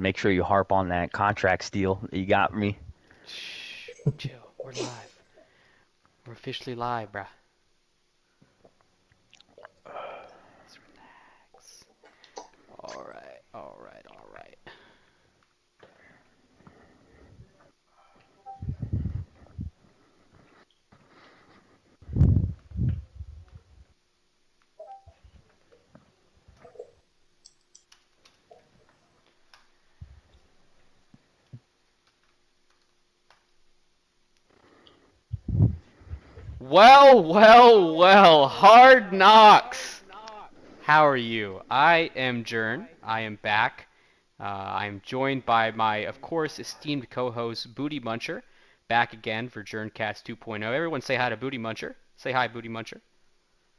make sure you harp on that contract steal that you got me. Shh, chill. We're live. We're officially live, bruh. Let's relax. All right, all right, all right. Well, well, well. Hard knocks. How are you? I am Jern. I am back. I am joined by my, of course, esteemed co-host Booty Muncher, back again for Jerncast 2.0. Everyone say hi to Booty Muncher. Say hi, Booty Muncher.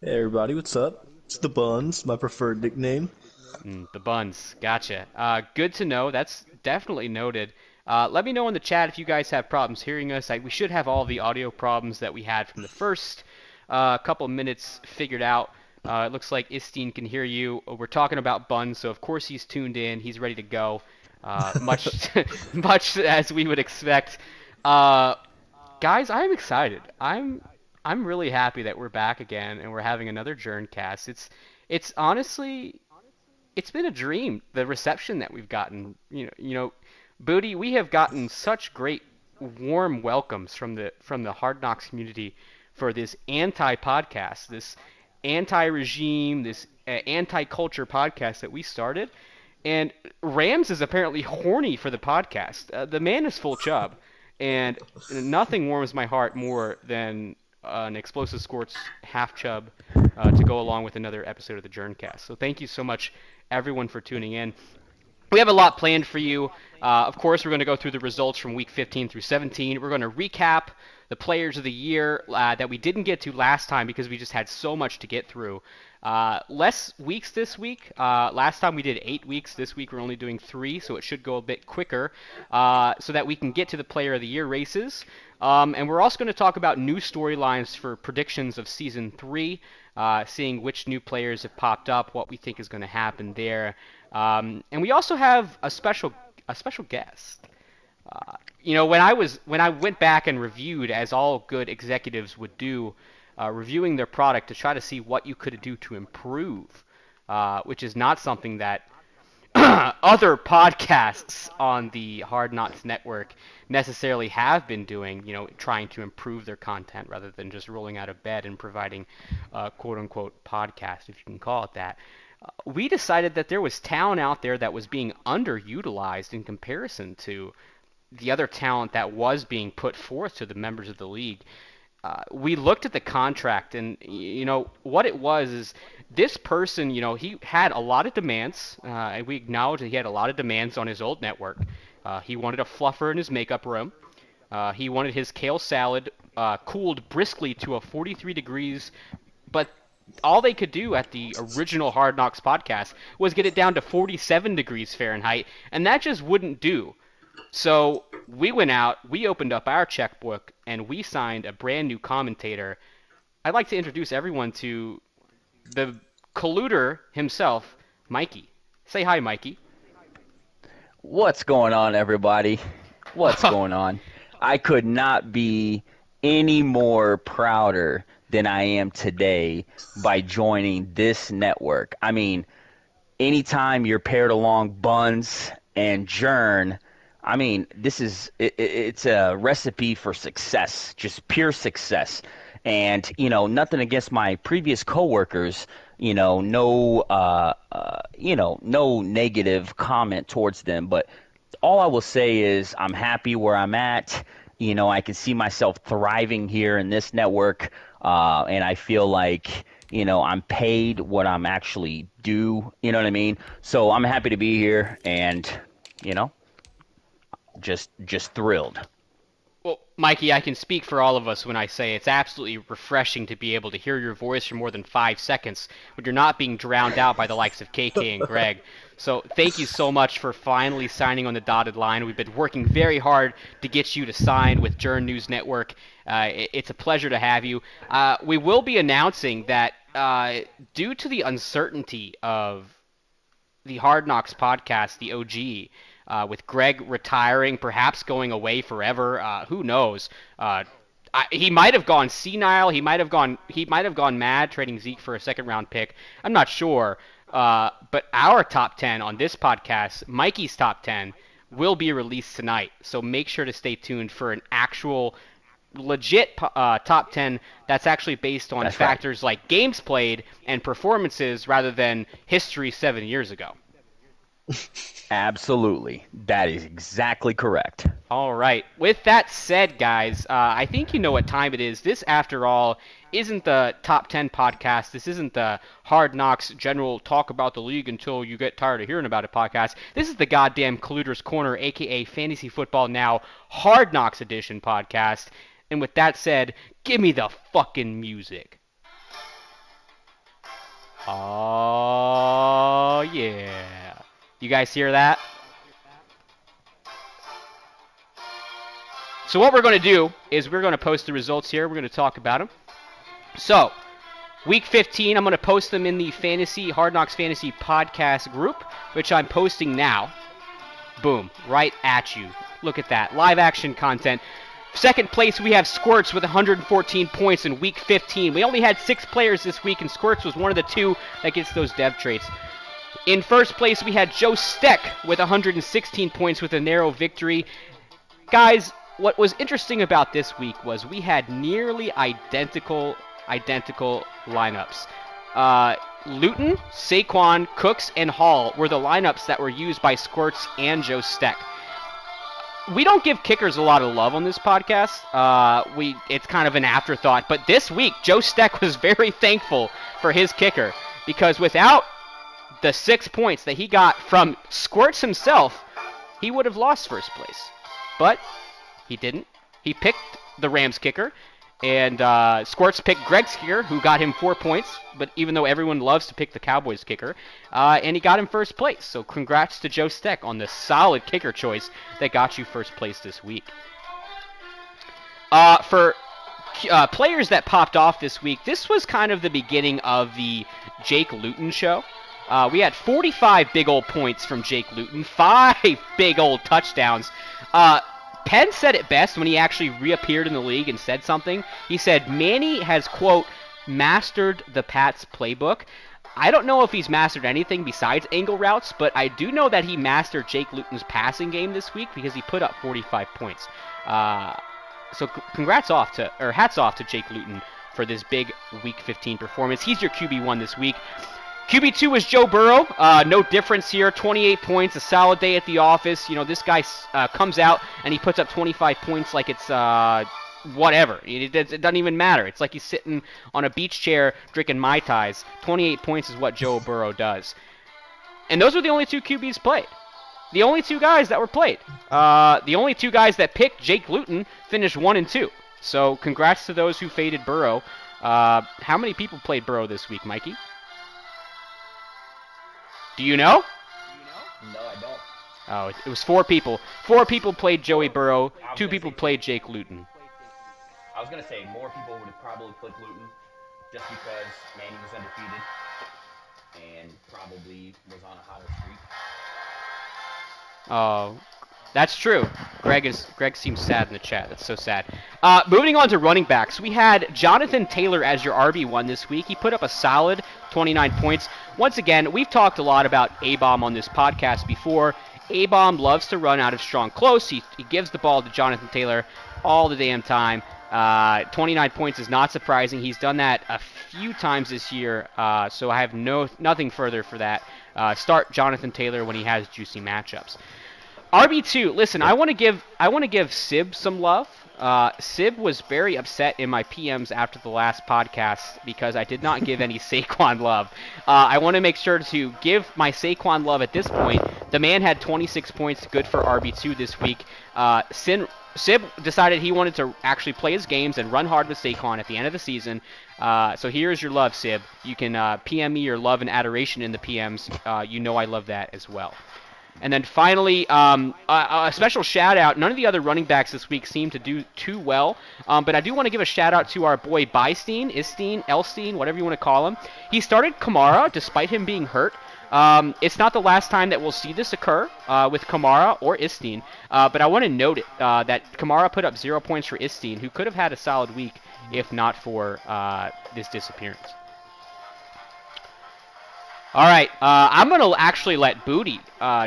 Hey everybody, what's up? It's the Buns, my preferred nickname. The buns. Gotcha. Good to know. That's definitely noted. Let me know in the chat if you guys have problems hearing us. We should have all the audio problems that we had from the first couple of minutes figured out. It looks like Istine can hear you. We're talking about buns, so of course he's tuned in. He's ready to go. Much, much as we would expect. Uh, Guys, I'm excited. I'm really happy that we're back again and we're having another Jerncast. It's honestly it's been a dream. The reception that we've gotten, Booty, we have gotten such great warm welcomes from the Hard Knocks community for this anti-podcast, this anti-regime, this anti-culture podcast that we started. And Rams is apparently horny for the podcast. The man is full chub, and nothing warms my heart more than an explosive sports half chub to go along with another episode of the Jerncast. So thank you so much, everyone, for tuning in. We have a lot planned for you. Of course, we're going to go through the results from week 15 through 17. We're going to recap the players of the year that we didn't get to last time because we just had so much to get through. Less weeks this week. Last time we did 8 weeks. This week we're only doing 3, so it should go a bit quicker so that we can get to the player of the year races. And we're also going to talk about new storylines for predictions of season 3, seeing which new players have popped up, what we think is going to happen there. And we also have a special guest. When I went back and reviewed, as all good executives would do, reviewing their product to try to see what you could do to improve, which is not something that other podcasts on the Hard Knocks Network necessarily have been doing, trying to improve their content rather than just rolling out of bed and providing a quote-unquote podcast, if you can call it that. We decided that there was talent out there that was being underutilized in comparison to the other talent that was being put forth to the members of the league. We looked at the contract, and what it was is this person, he had a lot of demands. And we acknowledge that he had a lot of demands on his old network. He wanted a fluffer in his makeup room. He wanted his kale salad cooled briskly to a 43 degrees, but all they could do at the original Hard Knocks podcast was get it down to 47 degrees Fahrenheit, and that just wouldn't do. So we went out, we opened up our checkbook, and we signed a brand new commentator. I'd like to introduce everyone to the colluder himself, Mikey. Say hi, Mikey. What's going on, everybody? What's going on? I could not be any more prouder than I am today by joining this network. I mean, anytime you're paired along Buns and Jern, I mean, it's a recipe for success, just pure success. And, nothing against my previous coworkers, no negative comment towards them, but all I will say is I'm happy where I'm at. I can see myself thriving here in this network, and I feel like, I'm paid what I'm actually due, you know what I mean? So I'm happy to be here and, you know, just thrilled. Well, Mikey, I can speak for all of us when I say it's absolutely refreshing to be able to hear your voice for more than 5 seconds when you're not being drowned out by the likes of KK and Greg. So thank you so much for finally signing on the dotted line. We've been working very hard to get you to sign with Journ News Network. It's a pleasure to have you. We will be announcing that due to the uncertainty of the Hard Knocks podcast, the OG, with Greg retiring, perhaps going away forever. Who knows? He might have gone senile. He might have gone mad trading Zeke for a second-round pick. I'm not sure. But our top 10 on this podcast, Mikey's top 10, will be released tonight. So make sure to stay tuned for an actual legit top 10 that's actually based on factors like games played and performances rather than history 7 years ago. Absolutely. That is exactly correct. All right. With that said, guys, I think you know what time it is. This, after all, isn't the top 10 podcast. This isn't the Hard Knocks general talk about the league until you get tired of hearing about it podcast. This is the goddamn Colluder's Corner, a.k.a. Fantasy Football Now Hard Knocks edition podcast. And with that said, give me the fucking music. Oh, yeah. You guys hear that? So what we're going to do is we're going to post the results here. We're going to talk about them. So, Week 15, I'm going to post them in the Hard Knocks Fantasy Podcast group, which I'm posting now. Boom, right at you. Look at that. Live action content. Second place, we have Squirts with 114 points in Week 15. We only had 6 players this week, and Squirts was one of the 2 that gets those dev traits. In first place, we had Joe Steck with 116 points with a narrow victory. Guys, what was interesting about this week was we had nearly identical lineups. Luton, Saquon, Cooks, and Hall were the lineups that were used by Squirts and Joe Steck. We don't give kickers a lot of love on this podcast. It's kind of an afterthought. But this week, Joe Steck was very thankful for his kicker because without the 6 points that he got from Squirts himself, he would have lost first place. But he didn't. He picked the Rams kicker, and Squirts picked Greg's kicker, who got him 4 points, but even though everyone loves to pick the Cowboys kicker, and he got him first place. So congrats to Joe Steck on the solid kicker choice that got you first place this week. For players that popped off this week, this was kind of the beginning of the Jake Luton show. We had 45 big old points from Jake Luton, 5 big old touchdowns. Penn said it best when he actually reappeared in the league and said something. He said, Manny has, quote, mastered the Pats playbook. I don't know if he's mastered anything besides angle routes, but I do know that he mastered Jake Luton's passing game this week because he put up 45 points. So hats off to Jake Luton for this big Week 15 performance. He's your QB1 this week. QB2 was Joe Burrow. No difference here. 28 points, a solid day at the office. You know, this guy comes out and he puts up 25 points like it's whatever. It doesn't even matter. It's like he's sitting on a beach chair drinking Mai Tais. 28 points is what Joe Burrow does. And those were the only 2 QBs played. The only 2 guys that were played. The only 2 guys that picked Jake Luton finished 1 and 2. So congrats to those who faded Burrow. How many people played Burrow this week, Mikey? Do you know? No, I don't. Oh, it was 4 people. 4 people played Joey Burrow. 2 people played Jake Luton. I was going to say more people would have probably played Luton just because Manny was undefeated and probably was on a hotter streak. Oh, that's true. Greg seems sad in the chat. That's so sad. Moving on to running backs, we had Jonathan Taylor as your RB1 this week. He put up a solid 29 points. Once again, we've talked a lot about A-Bomb on this podcast before. A-Bomb loves to run out of strong close. He gives the ball to Jonathan Taylor all the damn time. 29 points is not surprising. He's done that a few times this year, so I have nothing further for that. Start Jonathan Taylor when he has juicy matchups. RB2, listen, I want to give Sib some love. Sib was very upset in my PMs after the last podcast because I did not give any Saquon love. I want to make sure to give my Saquon love at this point. The man had 26 points, good for RB2 this week. Sib decided he wanted to actually play his games and run hard with Saquon at the end of the season. So here's your love, Sib. You can PM me your love and adoration in the PMs. You know I love that as well. And then finally, a special shout-out. None of the other running backs this week seem to do too well, but I do want to give a shout-out to our boy Elstein, whatever you want to call him. He started Kamara despite him being hurt. It's not the last time that we'll see this occur with Kamara or Isteen, but I want to note it that Kamara put up 0 points for Isteen, who could have had a solid week if not for this disappearance. All right, I'm going to actually let Booty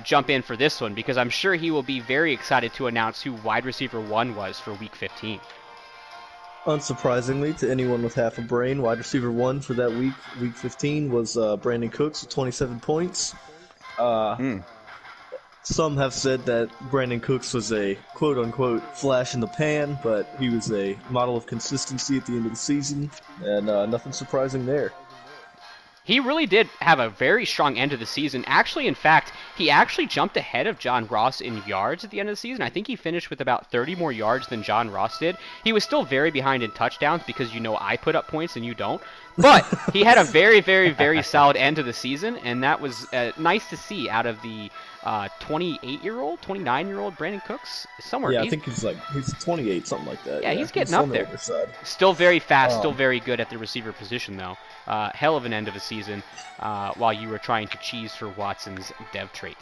jump in for this one because I'm sure he will be very excited to announce who wide receiver 1 was for Week 15. Unsurprisingly, to anyone with half a brain, wide receiver 1 for that week, week 15, was Brandon Cooks with 27 points. Some have said that Brandon Cooks was a quote-unquote flash in the pan, but he was a model of consistency at the end of the season, and nothing surprising there. He really did have a very strong end of the season. Actually, in fact, he actually jumped ahead of John Ross in yards at the end of the season. I think he finished with about 30 more yards than John Ross did. He was still very behind in touchdowns because I put up points and you don't. But he had a very, very, very solid end to the season, and that was nice to see out of the 28-year-old, 29-year-old Brandon Cooks somewhere. Yeah, I think he's 28, something like that. Yeah, he's getting up there. Still very fast, still very good at the receiver position, though. Hell of an end of the season while you were trying to cheese for Watson's dev trait.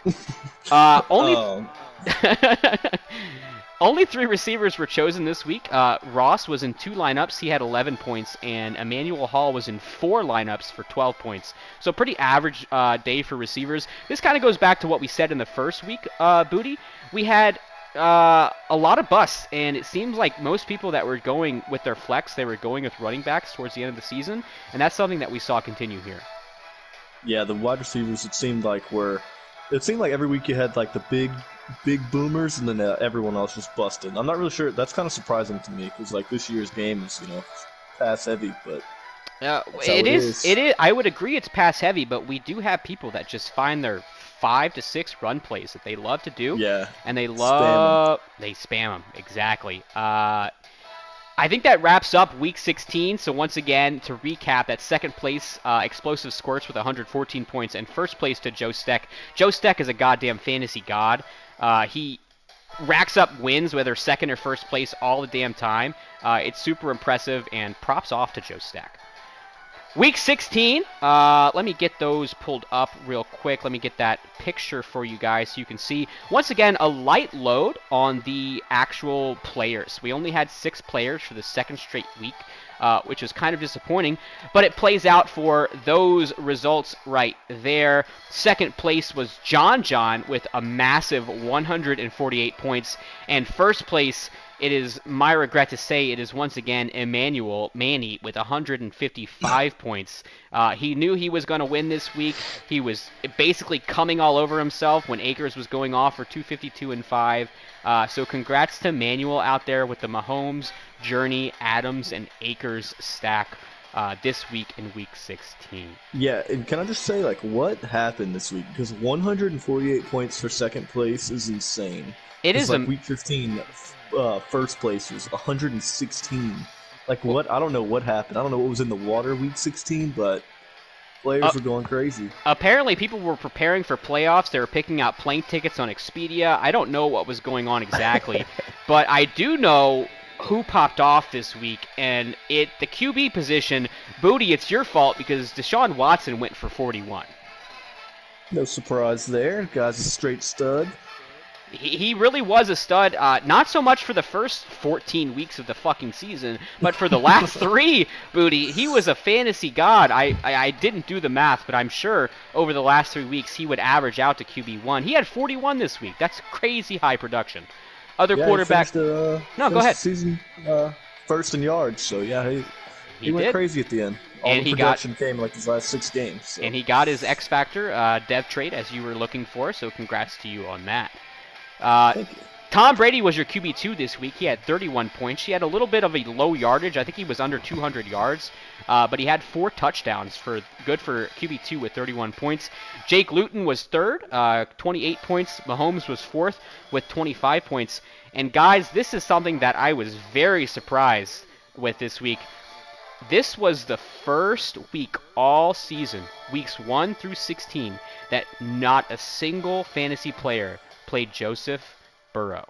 Only 3 receivers were chosen this week. Ross was in 2 lineups. He had 11 points, and Emmanuel Hall was in 4 lineups for 12 points. So pretty average day for receivers. This kind of goes back to what we said in the first week, Booty. We had a lot of busts, and it seems like most people that were going with their flex, they were going with running backs towards the end of the season, and that's something that we saw continue here. Yeah, the wide receivers, it seemed like every week you had like the big boomers, and then everyone else was busted. I'm not really sure. That's kind of surprising to me because like this year's game is pass heavy, but it is. I would agree it's pass heavy, but we do have people that just find their 5 to 6 run plays that they love to do. Yeah, and they spam them exactly. I think that wraps up Week 16. So once again, to recap, that second place, Explosive Squirts with 114 points, and first place to Joe Steck. Joe Steck is a goddamn fantasy god. He racks up wins, whether second or first place, all the damn time. It's super impressive, and props off to Joe Steck. Week 16, let me get those pulled up real quick. Let me get that picture for you guys so you can see. Once again, a light load on the actual players. We only had 6 players for the second straight week, which is kind of disappointing, but it plays out for those results right there. Second place was John with a massive 148 points, and first place, it is my regret to say, it is once again Emmanuel Manny with 155 points. He knew he was going to win this week. He was basically coming all over himself when Akers was going off for 252 and 5. So congrats to Manuel out there with the Mahomes, Journey, Adams, and Akers stack this week in Week 16. Yeah, and can I just say, what happened this week? Because 148 points for second place is insane. It is Week 15. First place was 116. What? I don't know what happened. I don't know what was in the water week 16, but players were going crazy. Apparently, people were preparing for playoffs. They were picking out plane tickets on Expedia. I don't know what was going on exactly, but I do know who popped off this week, and the QB position. Booty, it's your fault because Deshaun Watson went for 41. No surprise there. Guy's a straight stud. He really was a stud, not so much for the first 14 weeks of the fucking season, but for the last 3, Booty, he was a fantasy god. I didn't do the math, but I'm sure over the last 3 weeks he would average out to QB1. He had 41 this week. That's crazy high production. Other quarterback. Go ahead. Season first in yards, so yeah, he went crazy at the end. All the production came in his last 6 games. So. And he got his X Factor dev trait as you were looking for, so congrats to you on that. Tom Brady was your QB2 this week. He had 31 points. He had a little bit of a low yardage. I think he was under 200 yards, but he had 4 touchdowns good for QB2 with 31 points. Jake Luton was third, 28 points. Mahomes was fourth with 25 points. And guys, this is something that I was very surprised with this week. This was the first week all season, weeks 1 through 16, that not a single fantasy player played Joseph Burrow.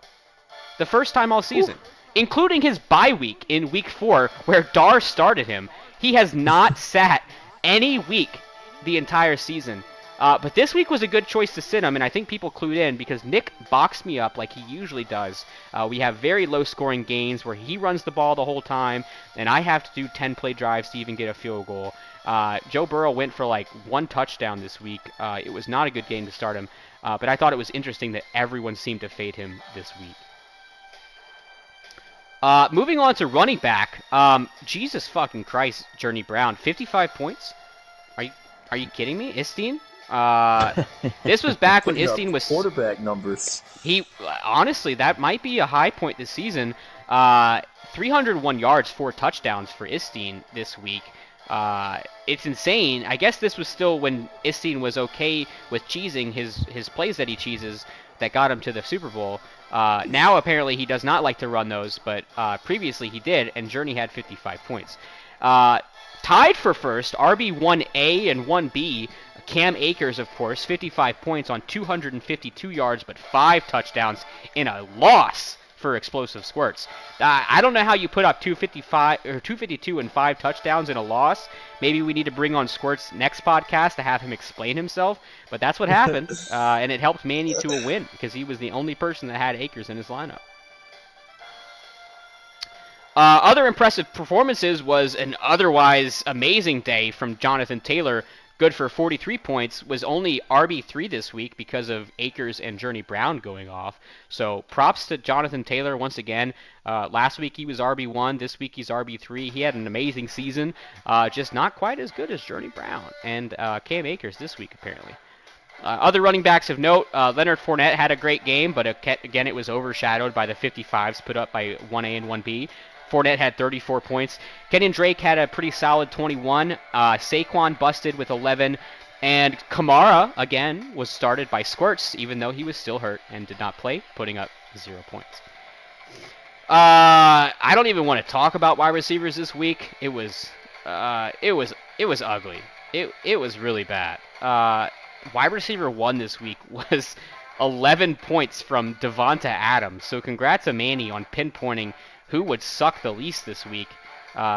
The first time all season, including his bye week in week 4 where Dar started him. He has not sat any week the entire season. But this week was a good choice to sit him, and I think people clued in because Nick boxed me up like he usually does. We have very low-scoring games where he runs the ball the whole time, and I have to do 10-play drives to even get a field goal. Joe Burrow went for like 1 touchdown this week. It was not a good game to start him, but I thought it was interesting that everyone seemed to fade him this week. Moving on to running back. Jesus fucking Christ, Journey Brown, 55 points? Are you kidding me? Istine? This was back when Istine was quarterback numbers. He honestly, that might be a high point this season. 301 yards, 4 touchdowns for Istine this week. It's insane. I guess this was still when Istine was okay with cheesing his plays that he cheeses that got him to the Super Bowl. Now apparently he does not like to run those, but previously he did, and Journey had 55 points. Tied for first, RB1A and 1B. Cam Akers, of course, 55 points on 252 yards, but 5 touchdowns in a loss for explosive squirts. I don't know how you put up 255 or 252 and 5 touchdowns in a loss. Maybe we need to bring on Squirts next podcast to have him explain himself, but that's what happened, and it helped Manny to a win because he was the only person that had Akers in his lineup. Other impressive performances was an otherwise amazing day from Jonathan Taylor. Good for 43 points, was only RB3 this week because of Akers and Journey Brown going off. So props to Jonathan Taylor once again. Last week he was RB1, this week he's RB3. He had an amazing season, just not quite as good as Journey Brown and Cam Akers this week apparently. Other running backs of note, Leonard Fournette had a great game, but again it was overshadowed by the 55s put up by 1A and 1B. Fournette had 34 points. Kenyon Drake had a pretty solid 21. Saquon busted with 11. And Kamara, again, was started by Squirts, even though he was still hurt and did not play, putting up 0 points. I don't even want to talk about wide receivers this week. It was ugly. It was really bad. Wide receiver 1 this week was 11 points from Devonta Adams. So congrats to Manny on pinpointing who would suck the least this week.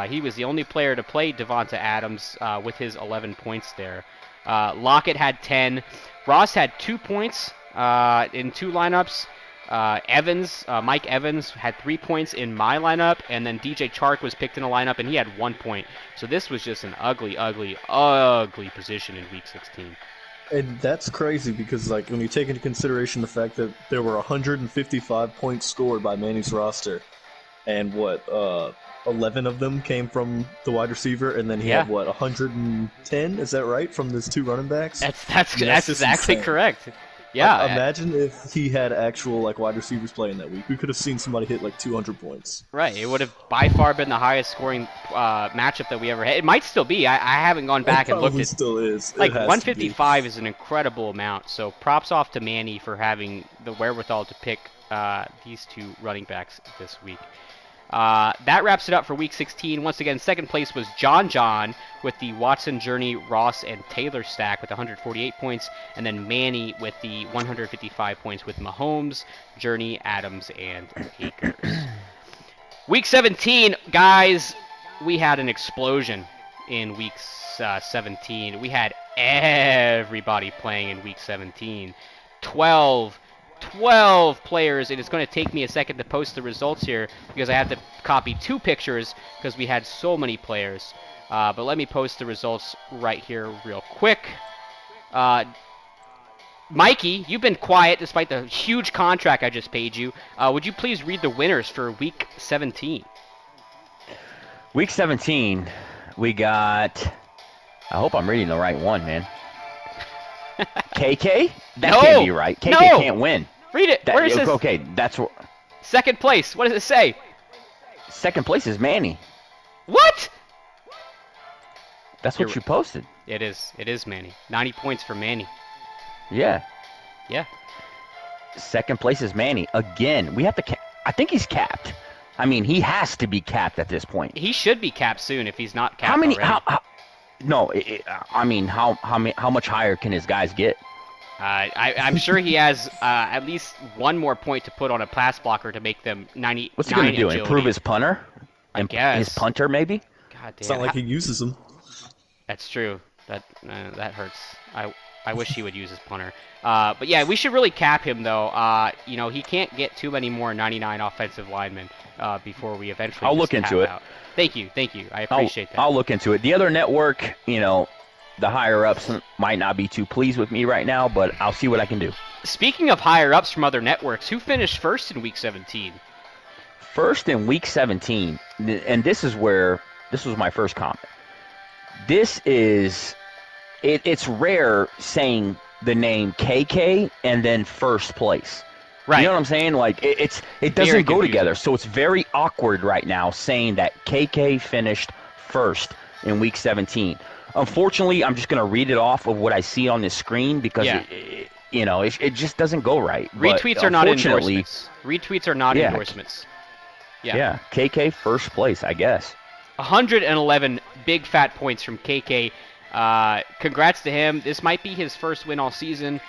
He was the only player to play Devonta Adams with his 11 points there. Lockett had 10. Ross had 2 points in 2 lineups. Mike Evans had 3 points in my lineup, and then DJ Chark was picked in a lineup, and he had 1 point. So this was just an ugly, ugly, ugly position in Week 16. And that's crazy because, like, when you take into consideration the fact that there were 155 points scored by Manny's roster, and 11 of them came from the wide receiver, and then he had 110? Is that right, from those 2 running backs? That's exactly insane. Correct. Yeah. Imagine if he had actual wide receivers playing that week. We could have seen somebody hit 200 points. Right. It would have by far been the highest scoring matchup that we ever had. It might still be. I haven't gone back and looked. It still is. 155 is an incredible amount. So props off to Manny for having the wherewithal to pick these 2 running backs this week. That wraps it up for Week 16. Once again, second place was John with the Watson, Journey, Ross, and Taylor stack with 148 points, and then Manny with the 155 points with Mahomes, Journey, Adams, and Akers. Week 17, guys, we had an explosion in Week 17. We had everybody playing in Week 17. 12 players, and it's going to take me a second to post the results here because I have to copy 2 pictures because we had so many players. But let me post the results right here real quick. Mikey, you've been quiet despite the huge contract I just paid you. Would you please read the winners for Week 17? Week 17, we got... I hope I'm reading the right one, man. KK? That can't be right. KK can't win. Read it. Where is this? Okay, that's what. Second place. What does it say? Second place is Manny. What? That's what you posted. It is. It is Manny. 90 points for Manny. Yeah. Yeah. Second place is Manny. Again, we have to. I think he's capped. I mean, he has to be capped at this point. He should be capped soon if he's not capped. How many? Already. No, I mean, how much higher can his guys get? I'm sure he has at least 1 more point to put on a pass blocker to make them 90. What's he going to do? Agility. Improve his punter? I guess. His punter, maybe? God damn. It's not like he uses them. That's true. That hurts. I wish he would use his punter. But yeah, we should really cap him though. He can't get too many more 99 offensive linemen before we eventually I'll just look into tap it. out. Thank you. I appreciate that. I'll look into it. The other network, the higher ups might not be too pleased with me right now, but I'll see what I can do. Speaking of higher ups from other networks, who finished first in Week 17? First in Week 17, and this was my first comment. It's rare saying the name KK and then first place. Right. You know what I'm saying? Like it doesn't go together. So it's very awkward right now saying that KK finished first in Week 17. Unfortunately, I'm just going to read it off of what I see on this screen because it just doesn't go right. Retweets are not endorsements. Retweets are not endorsements. Yeah, KK first place, I guess. 111 big fat points from KK. Congrats to him. This might be his first win all season.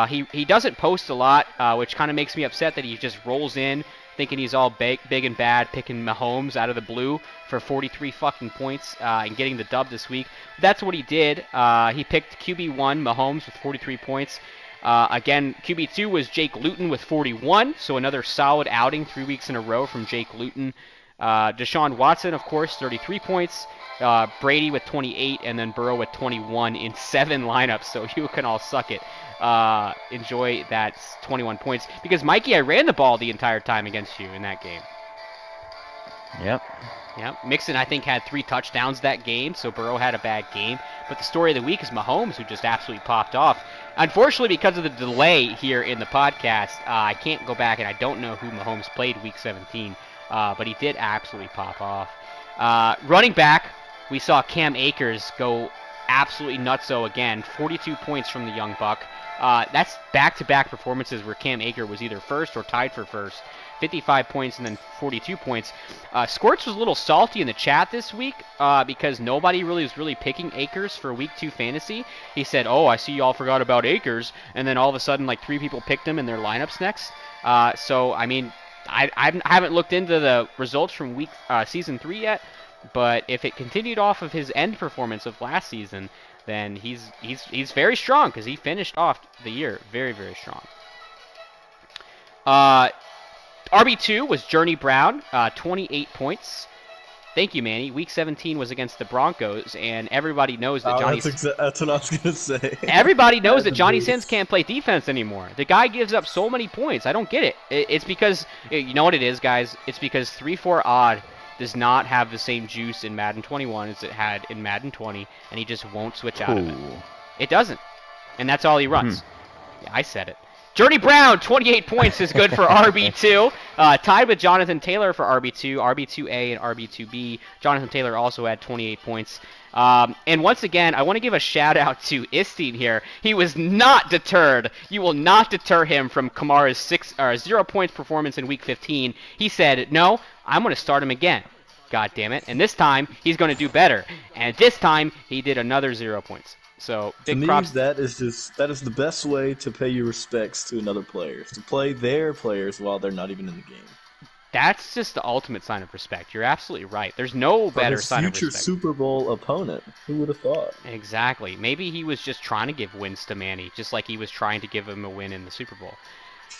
He doesn't post a lot, which kind of makes me upset that he just rolls in thinking he's all big and bad, picking Mahomes out of the blue for 43 fucking points and getting the dub this week. That's what he did. He picked QB1 Mahomes with 43 points. Again, QB2 was Jake Luton with 41, so another solid outing 3 weeks in a row from Jake Luton. Deshaun Watson, of course, 33 points. Brady with 28, and then Burrow with 21 in 7 lineups, so you can all suck it. Enjoy that 21 points. Because, Mikey, I ran the ball the entire time against you in that game. Yep. Mixon, I think, had 3 touchdowns that game, so Burrow had a bad game. But the story of the week is Mahomes, who just absolutely popped off. Unfortunately, because of the delay here in the podcast, I can't go back, and I don't know who Mahomes played Week 17, but he did absolutely pop off. Running back, we saw Cam Akers go absolutely nutso again, 42 points from the young buck. That's back-to-back performances where Cam Akers was either first or tied for first. 55 points and then 42 points. Squirts was a little salty in the chat this week because nobody was really picking Akers for Week 2 fantasy. He said, I see y'all forgot about Akers, and then all of a sudden, 3 people picked him in their lineups next. So, I mean, I haven't looked into the results from Season 3 yet, but if it continued off of his end performance of last season, then he's very strong because he finished off the year very, very strong. RB2 was Journey Brown, 28 points. Thank you, Manny. Week 17 was against the Broncos, and everybody knows that Johnny... That's what I was going to say. Everybody knows that Johnny Sins can't play defense anymore. The guy gives up so many points. I don't get it. It's because... You know what it is, guys? It's because 3-4 odd does not have the same juice in Madden 21 as it had in Madden 20, and he just won't switch out of it. It doesn't. And that's all he runs. Yeah, I said it. Journey Brown, 28 points is good for RB2. Tied with Jonathan Taylor for RB2, RB2A and RB2B. Jonathan Taylor also had 28 points. And once again, I want to give a shout out to Istine here. He was not deterred. You will not deter him from Kamara's 0 points performance in Week 15. He said, no, I'm going to start him again. God damn it. And this time, he's going to do better. And this time, he did another 0 points. So big props. That is the best way to pay your respects to another player, to play their players while they're not even in the game. That's just the ultimate sign of respect. You're absolutely right. There's no better sign of respect. Future Super Bowl opponent. Who would have thought? Exactly. Maybe he was just trying to give wins to Manny, just like he was trying to give him a win in the Super Bowl.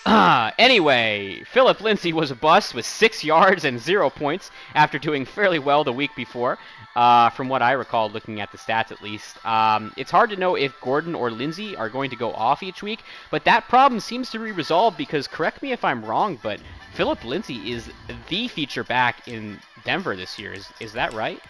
Anyway, Philip Lindsay was a bust with 6 yards and 0 points after doing fairly well the week before, from what I recall looking at the stats at least. It's hard to know if Gordon or Lindsay are going to go off each week, but that problem seems to be resolved because, correct me if I'm wrong, but Philip Lindsay is the feature back in Denver this year. Is that right?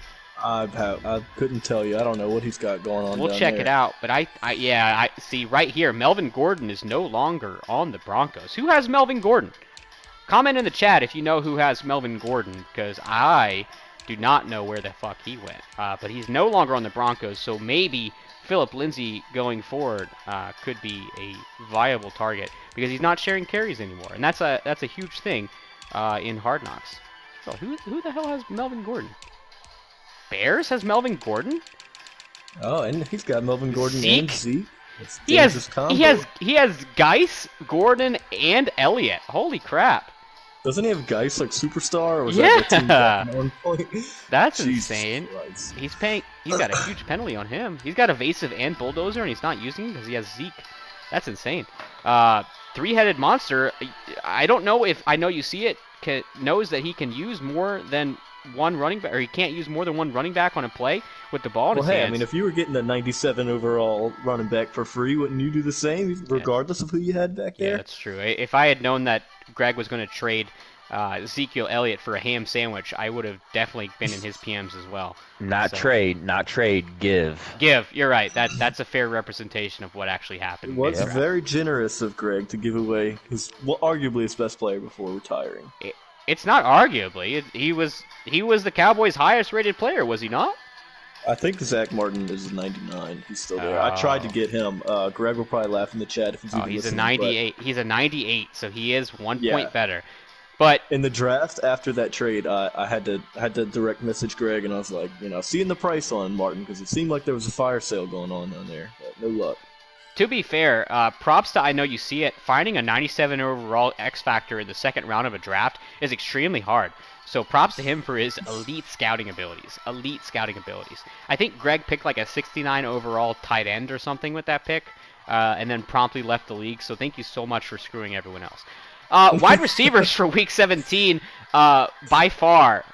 I couldn't tell you. I don't know what he's got going on. We'll check it out. But I see right here, Melvin Gordon is no longer on the Broncos. Who has Melvin Gordon? Comment in the chat if you know who has Melvin Gordon, because I do not know where the fuck he went. But he's no longer on the Broncos, so maybe Philip Lindsay going forward could be a viable target because he's not sharing carries anymore, and that's a huge thing in Hard Knocks. So who the hell has Melvin Gordon? Bears has Melvin Gordon? Oh, and he's got Melvin Gordon Zeke? and Zeke. He has Geis, Gordon, and Elliott. Holy crap. Doesn't he have Geist like Superstar, or was that the team back at one point? That's Jesus insane. Christ. He's got a huge penalty on him. He's got Evasive and Bulldozer, and he's not using it because he has Zeke. That's insane. Three-headed monster. I don't know if I know you see it knows that he can use more than one running back, or he can't use more than one running back on a play with the ball in Well, his hey, hands. I mean, if you were getting a 97 overall running back for free, wouldn't you do the same, regardless of who you had back there? Yeah, that's true. If I had known that Greg was going to trade Ezekiel Elliott for a ham sandwich, I would have definitely been in his PMs as well. Not trade, give. You're right. That's a fair representation of what actually happened. It was very generous of Greg to give away arguably his best player before retiring. It's not arguably. He was the Cowboys' highest rated player, was he not? I think Zach Martin is a 99. He's still there. I tried to get him. Greg will probably laugh in the chat if he's even he's listening. A 98. He's a 98, so he is 1 point better. But in the draft after that trade, I had to direct message Greg, and I was like, seeing the price on Martin because it seemed like there was a fire sale going on down there. But no luck. To be fair, props to I know you see it. Finding a 97 overall X Factor in the second round of a draft is extremely hard. So props to him for his elite scouting abilities. I think Greg picked like a 69 overall tight end or something with that pick, and then promptly left the league. So thank you so much for screwing everyone else. Wide receivers for Week 17, by far,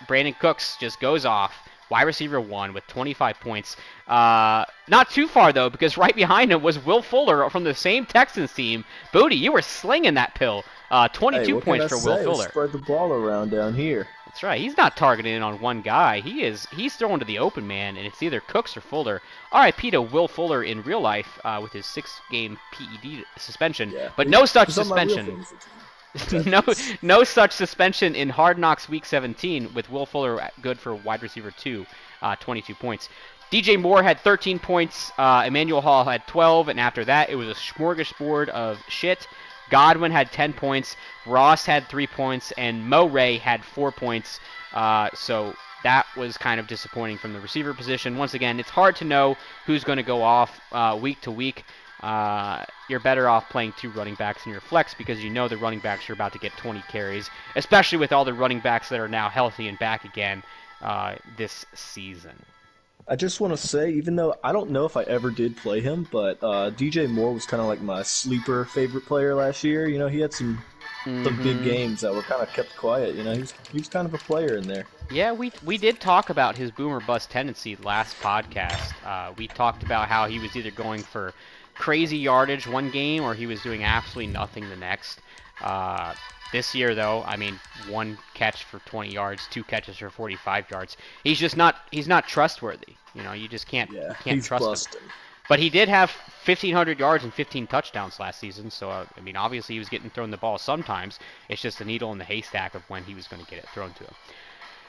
Brandon Cooks just goes off. Wide receiver 1 with 25 points. Not too far, though, because right behind him was Will Fuller from the same Texans team. Booty, you were slinging that pill. 22 points for Will Fuller. Spread the ball around down here. That's right. He's not targeting on one guy. He's throwing to the open man, and it's either Cooks or Fuller. RIP to Will Fuller in real life with his 6-game PED suspension, but no such suspension. No such suspension in Hard Knocks Week 17 with Will Fuller good for wide receiver 2, 22 points. DJ Moore had 13 points, Emmanuel Hall had 12, and after that it was a smorgasbord of shit. Godwin had 10 points, Ross had 3 points, and Mo Ray had 4 points. So that was kind of disappointing from the receiver position. Once again, it's hard to know who's going to go off week to week. You're better off playing 2 running backs in your flex because you know the running backs are about to get 20 carries, especially with all the running backs that are now healthy and back again this season. I just want to say, even though I don't know if I ever did play him, but DJ Moore was kind of like my sleeper favorite player last year. He had some big games that were kind of kept quiet. He was kind of a player in there. Yeah, we did talk about his boom or bust tendency last podcast. We talked about how he was either going for crazy yardage one game or he was doing absolutely nothing the next. This year, though, 1 catch for 20 yards, 2 catches for 45 yards. He's not trustworthy. You just can't trust busting. him. But he did have 1,500 yards and 15 touchdowns last season, so, obviously he was getting thrown the ball sometimes. It's just a needle in the haystack of when he was going to get it thrown to him.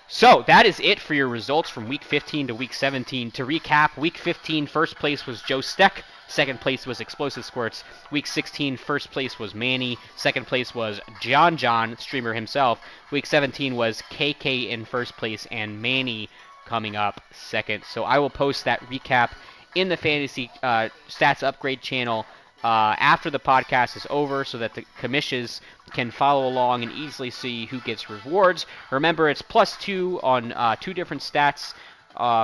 So, that is it for your results from Week 15 to Week 17. To recap, Week 15, first place was Joe Steck. Second place was Explosive Squirts. Week 16, first place was Manny. Second place was John, streamer himself. Week 17 was KK in first place and Manny coming up second. So I will post that recap in the Fantasy Stats Upgrade channel after the podcast is over so that the commissions can follow along and easily see who gets rewards. Remember, it's +2 on 2 different stats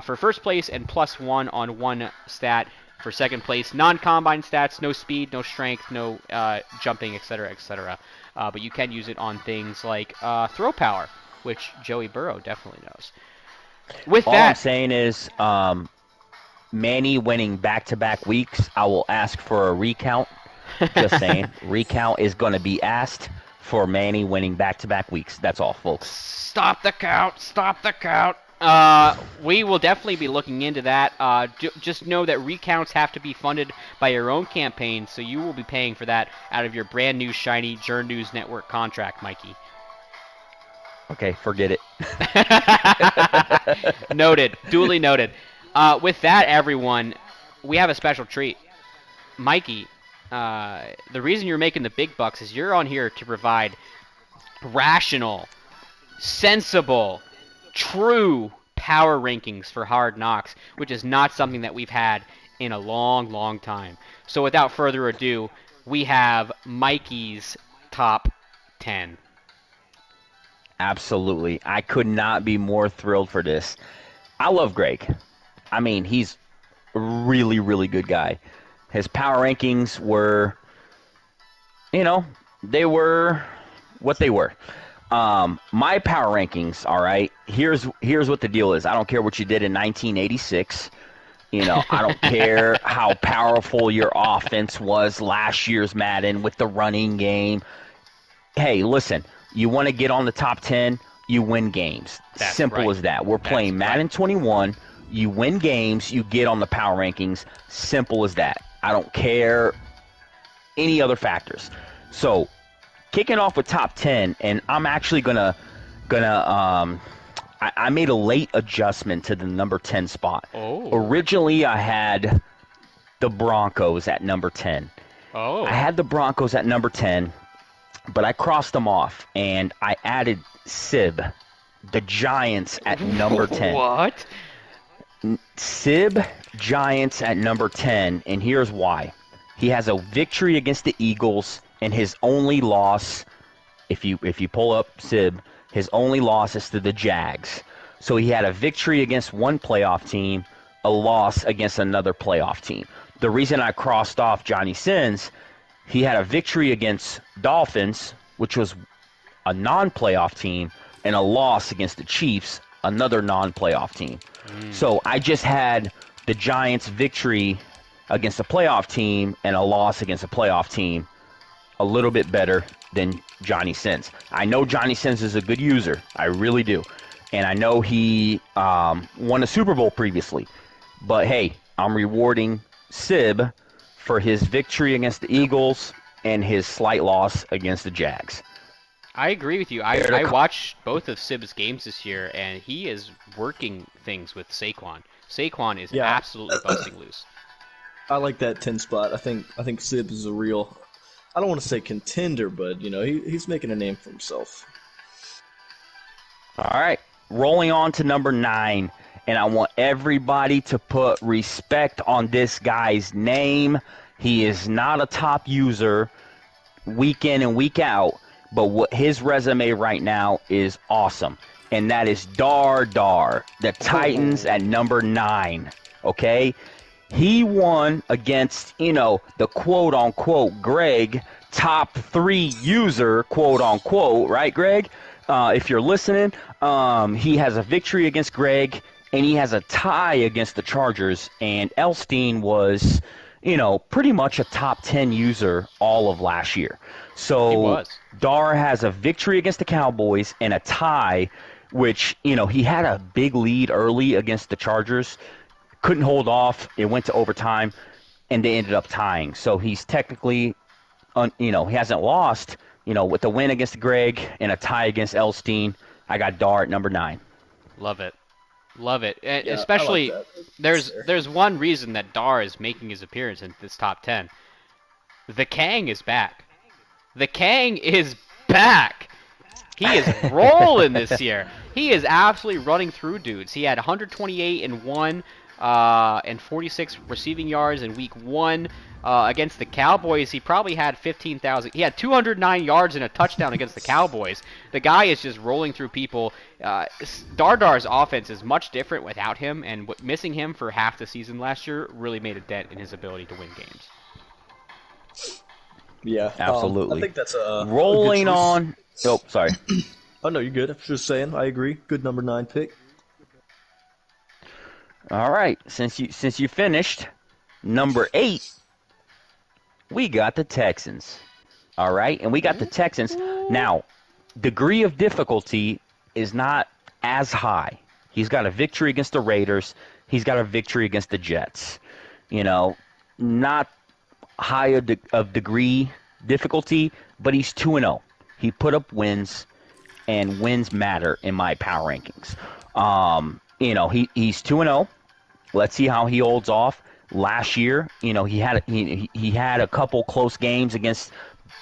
for first place and +1 on 1 stat for second place. Non-combine stats, no speed, no strength, no jumping, etc., etc. But you can use it on things like throw power, which Joey Burrow definitely knows. With All that, I'm saying is Manny winning back-to-back weeks, I will ask for a recount. Just saying. Recount is going to be asked for Manny winning back-to-back weeks. That's all, folks. Stop the count. We will definitely be looking into that. Just know that recounts have to be funded by your own campaign, so you will be paying for that out of your brand new shiny Jern News Network contract, Mikey. Okay, forget it. Noted. Duly noted. With that, everyone, we have a special treat. Mikey, the reason you're making the big bucks is you're on here to provide rational, sensible, true power rankings for Hard Knocks, which is not something that we've had in a long, long time. So without further ado, we have Mikey's top 10. Absolutely. I could not be more thrilled for this. I love Greg. I mean, he's a really, really good guy. His power rankings were, you know, they were what they were. My power rankings, all right, here's what the deal is. I don't care what you did in 1986. I don't care how powerful your offense was last year's Madden with the running game. Hey, listen, you want to get on the top 10, you win games. That's Simple right. as that. We're playing Madden 21. You win games, you get on the power rankings. Simple as that. I don't care any other factors. So, kicking off with top 10, and I'm actually I made a late adjustment to the number 10 spot. Oh. Originally, I had the Broncos at number 10. Oh. I had the Broncos at number 10, but I crossed them off, and I added Sib, the Giants, at number 10. What? Sib, Giants at number 10, and here's why. He has a victory against the Eagles, and his only loss, if you pull up Sib, his only loss is to the Jags. So he had a victory against one playoff team, a loss against another playoff team. The reason I crossed off Johnny Sins, he had a victory against Dolphins, which was a non-playoff team, and a loss against the Chiefs, another non-playoff team. So I just had the Giants' victory against a playoff team and a loss against a playoff team a little bit better than Johnny Sins. I know Johnny Sins is a good user. I really do. And I know he won a Super Bowl previously. But, hey, I'm rewarding Sib for his victory against the Eagles and his slight loss against the Jags. I agree with you. I watched both of Sib's games this year, and he is working things with Saquon. Saquon is absolutely busting loose. I like that 10 spot. I think Sib is a real, I don't want to say contender, but he's making a name for himself. All right, rolling on to number 9, and I want everybody to put respect on this guy's name. He is not a top user week in and week out, but what his resume right now is awesome, and that is Dar, the Titans at number 9, okay? He won against, the quote-unquote Greg, top 3 user, quote-unquote, right, Greg? If you're listening, he has a victory against Greg, and he has a tie against the Chargers, and Elstein was, pretty much a top 10 user all of last year. So He was. Dar has a victory against the Cowboys and a tie, which, he had a big lead early against the Chargers, couldn't hold off, it went to overtime, and they ended up tying. So he's technically, he hasn't lost, with the win against Greg and a tie against Elstein. I got Dar at number 9. Love it. Love it. And Yeah, especially, I like that. there's one reason that Dar is making his appearance in this top 10. The Kang is back. The Kang is back. He is rolling this year. He is absolutely running through dudes. He had 128 and 1 and 46 receiving yards in week 1 against the Cowboys. He probably had 15,000. He had 209 yards and a touchdown against the Cowboys. The guy is just rolling through people. Dardar's offense is much different without him, and missing him for half the season last year really made a dent in his ability to win games. Yeah, Absolutely. I think that's a Rolling good choice. on. Oh, sorry. Oh no, you're good. I was just saying, I agree. Good number 9 pick. All right. Since you finished, number 8, we got the Texans. All right, and we got the Texans. Now, degree of difficulty is not as high. He's got a victory against the Raiders. He's got a victory against the Jets. Not high of degree difficulty, but he's 2-0. He put up wins, and wins matter in my power rankings. He's 2-0. Let's see how he holds off. Last year, he had a couple close games against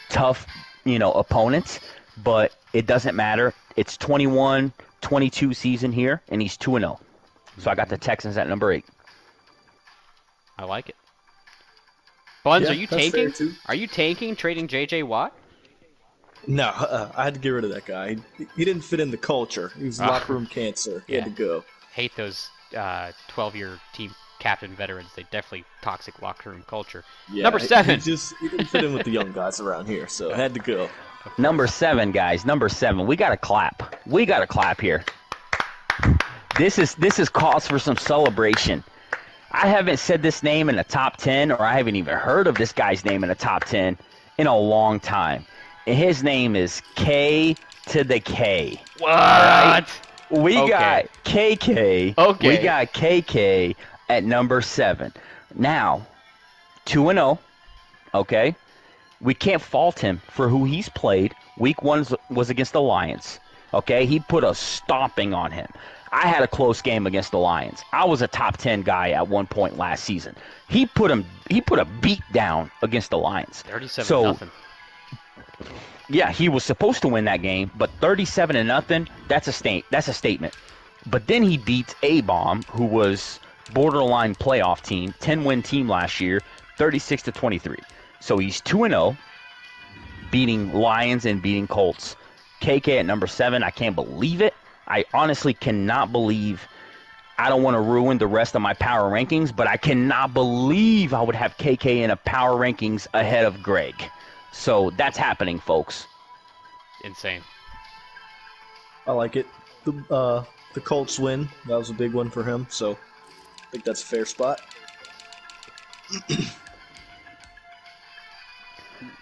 tough, opponents, but it doesn't matter. It's 21-22 season here, and he's 2-0. So I got the Texans at number 8. I like it. Buns, Yeah, are you that's fair, tanking? too. Are you tanking, trading J.J. Watt? No, I had to get rid of that guy. He didn't fit in the culture. He was locker room cancer. He Yeah. had to go. Hate those 12-year team captain veterans. They definitely toxic locker room culture. Yeah, Number 7. he didn't fit in with the young guys around here, so had to go. Number 7, guys. Number 7. We got to clap. We got to clap here. This is cause for some celebration. I haven't said this name in the top 10, or I haven't even heard of this guy's name in the top 10 in a long time. And his name is K to the K. What? All right? We Okay. got KK. Okay. We got KK at number 7. Now, 2-0. Okay? We can't fault him for who he's played. Week 1 was against the Lions. Okay? He put a stomping on him. I had a close game against the Lions. I was a top 10 guy at one point last season. He put a beat down against the Lions. 37-0. Yeah, he was supposed to win that game, but 37-0, that's a statement. But then he beats A-Bomb, who was borderline playoff team, 10-win team last year, 36-23. So he's 2-0, beating Lions and beating Colts. KK at number 7, I can't believe it. I honestly cannot believe. I don't want to ruin the rest of my power rankings, but I cannot believe I would have KK in a power rankings ahead of Greg. So that's happening, folks. Insane. I like it. The Colts win. That was a big one for him, so I think that's a fair spot.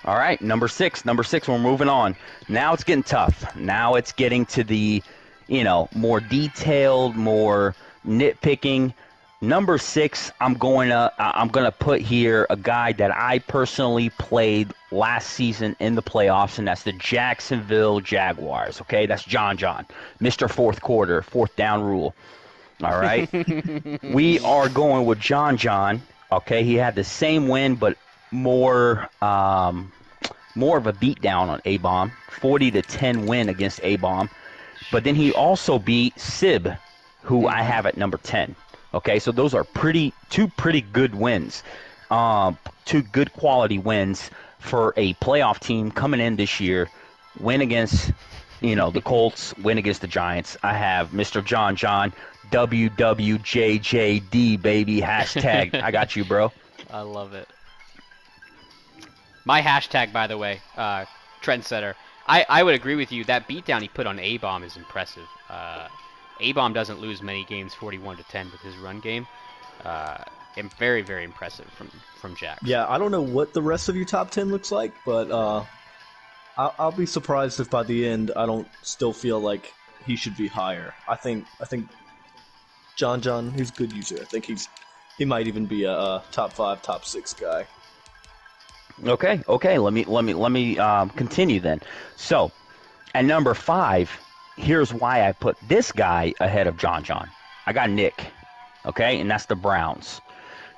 All right, number 6. Number 6, we're moving on. Now it's getting tough. Now it's getting to the, more detailed, more nitpicking. Number 6, I'm gonna put here a guy that I personally played last season in the playoffs, and that's the Jacksonville Jaguars. Okay, that's John, Mr. Fourth Quarter, fourth down rule. All right, we are going with John. Okay, he had the same win, but more of a beatdown on A-Bomb, 40-10 win against A-Bomb. But then he also beat Sib, who I have at number 10. Okay, so those are two pretty good wins, 2 good quality wins for a playoff team coming in this year. Win against, the Colts, win against the Giants. I have Mr. John, WWJJD, baby, hashtag. I got you, bro. I love it. My hashtag, by the way, trendsetter. I would agree with you. That beatdown he put on A-Bomb is impressive. A-Bomb doesn't lose many games 41-10 with his run game. And very, very impressive from Jax. Yeah, I don't know what the rest of your top 10 looks like, but I'll be surprised if by the end I don't still feel like he should be higher. I think John, he's a good user. I think he might even be a top 5, top 6 guy. Okay. Let me continue then. So, at number 5, here's why I put this guy ahead of John. I got Nick. Okay, and that's the Browns.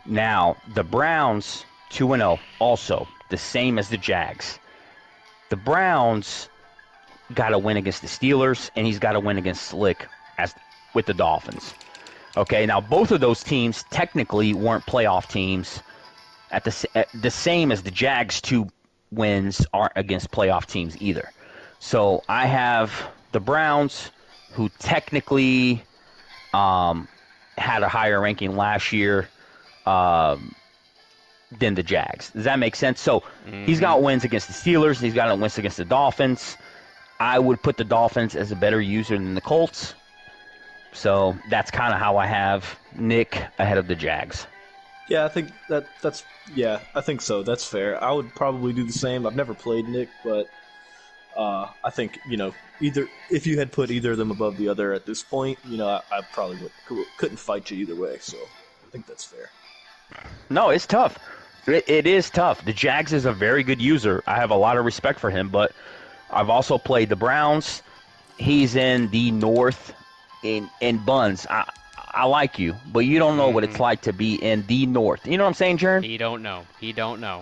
Now, the Browns 2-0, also the same as the Jags. The Browns got to win against the Steelers, and he's got to win against Slick with the Dolphins. Okay, now both of those teams technically weren't playoff teams. At the same as the Jags' 2 wins aren't against playoff teams either. So I have the Browns, who technically had a higher ranking last year than the Jags. Does that make sense? So he's got wins against the Steelers. He's got wins against the Dolphins. I would put the Dolphins as a better user than the Colts. So that's kind of how I have Nick ahead of the Jags. Yeah, I think that's I think so. That's fair. I would probably do the same. I've never played Nick, but I think either if you had put either of them above the other at this point, I probably couldn't fight you either way. So I think that's fair. No, it's tough. It is tough. The Jags is a very good user. I have a lot of respect for him, but I've also played the Browns. He's in the North in Buns. I like you, but you don't know what it's like to be in the North. You know what I'm saying, Jern? He don't know.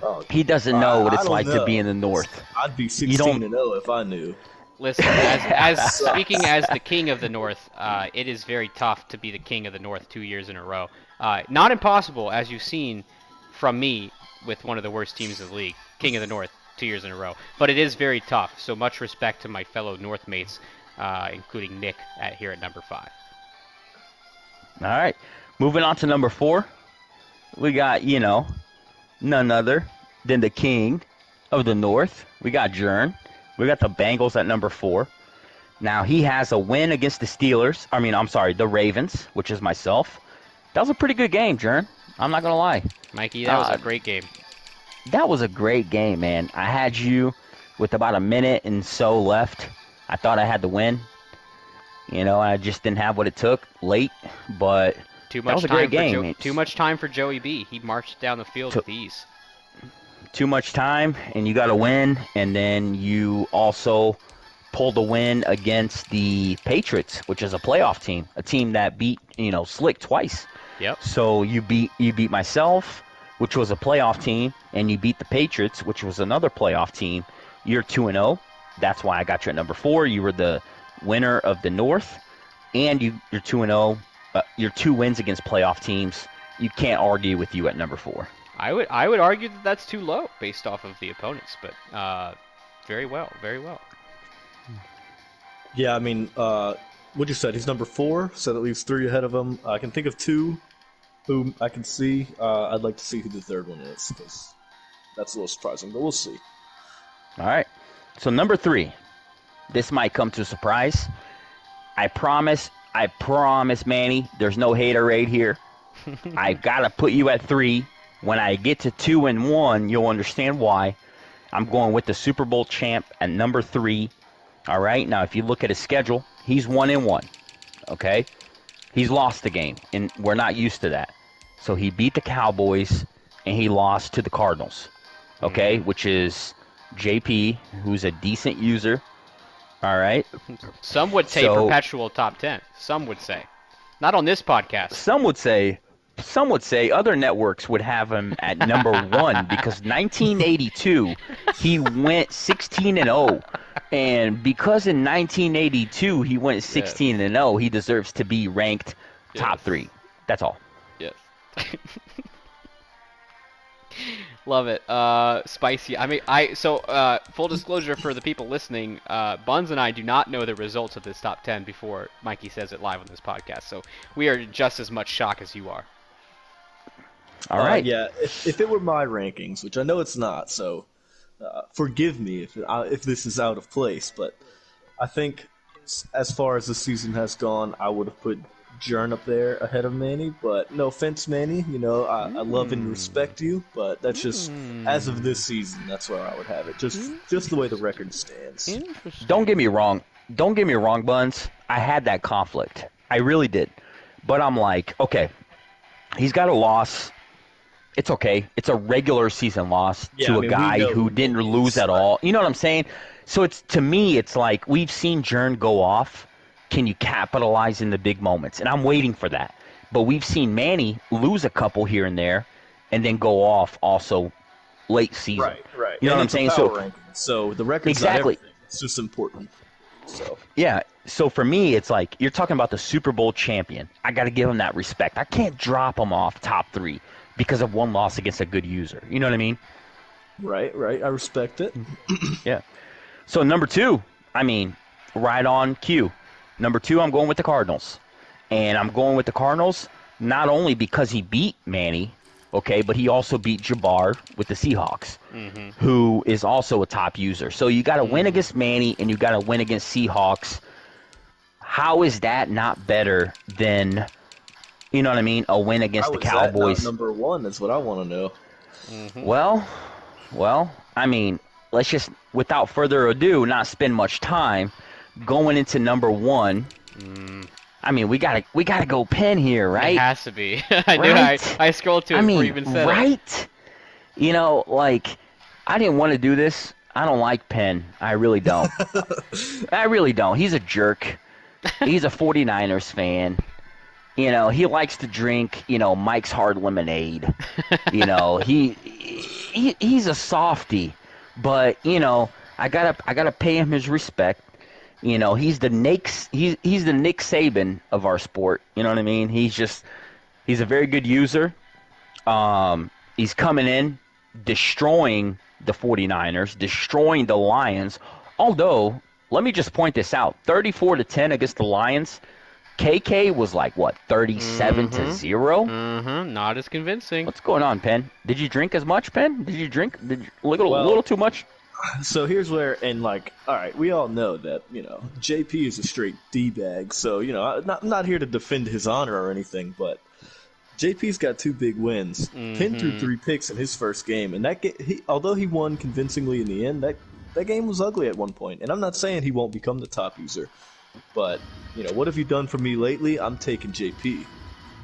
Oh, He doesn't know what it's like know. to be in the North. I'd be 16-0 if I knew. Listen, as speaking as the king of the North, it is very tough to be the king of the North 2 years in a row. Not impossible, as you've seen from me with one of the worst teams in the league, king of the North 2 years in a row. But it is very tough. So much respect to my fellow North mates, including Nick here at number 5. All right. Moving on to number 4. We got, none other than the king of the North. We got Jern. We got the Bengals at number 4. Now, he has a win against the Steelers. The Ravens, which is myself. That was a pretty good game, Jern. I'm not going to lie. Mikey, that was a great game. That was a great game, man. I had you with about a minute and so left. I thought I had the win. I just didn't have what it took late, but that was a great game. Too much time for Joey B. He marched down the field with ease. Too much time, and you got a win, and then you also pulled a win against the Patriots, which is a playoff team, a team that beat, Slick twice. Yep. So you beat myself, which was a playoff team, and you beat the Patriots, which was another playoff team. You're 2-0. That's why I got you at number 4. You were the winner of the North, and you're 2-0. Your 2 wins against playoff teams. You can't argue with you at number 4. I would argue that that's too low based off of the opponents, but very well, very well. Yeah, what you said, he's number 4, so that leaves 3 ahead of him. I can think of 2 who I can see. I'd like to see who the third one is, because that's a little surprising, but we'll see. All right. So number 3. This might come to a surprise. I promise, Manny, there's no haterade here. I got to put you at 3. When I get to 2 and 1, you'll understand why. I'm going with the Super Bowl champ at number 3. All right. Now, if you look at his schedule, he's 1-1. Okay. He's lost the game, and we're not used to that. So he beat the Cowboys, and he lost to the Cardinals. Okay, which is JP, who's a decent user. All right. Some would say perpetual top 10. Some would say. Not on this podcast. Some would say other networks would have him at number 1 because 1982 he went 16-0, and because in 1982 he went 16-0, he deserves to be ranked top 3. That's all. Yes. Love it. Spicy. Full disclosure for the people listening, Buns and I do not know the results of this top 10 before Mikey says it live on this podcast, so we are just as much shocked as you are. All right. Yeah, if it were my rankings, which I know it's not, so forgive me if this is out of place, but I think as far as the season has gone, I would have put Jern up there ahead of Manny, but no offense, Manny. I love and respect you, but that's just as of this season, that's where I would have it. Just the way the record stands. Don't get me wrong, Buns. I had that conflict. I really did. But I'm like, okay, he's got a loss. It's okay. It's a regular season loss to a guy who didn't lose at all. You know what I'm saying? So to me, it's like we've seen Jern go off. Can you capitalize in the big moments? And I'm waiting for that. But we've seen Manny lose a couple here and there and then go off also late season. Right. You know what I'm saying? So the record's exactly. Not everything. It's just important. So yeah. So for me, it's like you're talking about the Super Bowl champion. I got to give him that respect. I can't drop him off top 3 because of one loss against a good user. You know what I mean? Right. I respect it. Yeah. So number 2, right on cue. Number 2, I'm going with the Cardinals. And I'm going with the Cardinals not only because he beat Manny, okay, but he also beat Jabbar with the Seahawks, who is also a top user. So you got to win against Manny and you got to win against Seahawks. How is that not better than, you know what I mean, a win against the Cowboys? That not number 1 is what I want to know. Well, let's just, without further ado, not spend much time going into number 1. We gotta go Penn here, right? It has to be. I scrolled to it before you even said it. Right? I didn't want to do this. I don't like Penn. I really don't. I really don't. He's a jerk. He's a 49ers fan. He likes to drink, Mike's Hard Lemonade. He's a softie. But, I gotta pay him his respect. He's the Nick Saban of our sport. You know what I mean? He's a very good user. He's coming in destroying the 49ers, destroying the Lions. Although, let me just point this out. 34-10 against the Lions. KK was like, what, 37-0? Not as convincing. What's going on, Penn? Did you drink as much, Penn? Did you drink a little too much? So here's where, and like, all right, we all know that, JP is a straight D-bag, so, I'm not here to defend his honor or anything, but JP's got 2 big wins. Penn threw 3 picks in his first game, and although he won convincingly in the end, that game was ugly at one point. And I'm not saying he won't become the top user, but, what have you done for me lately? I'm taking JP.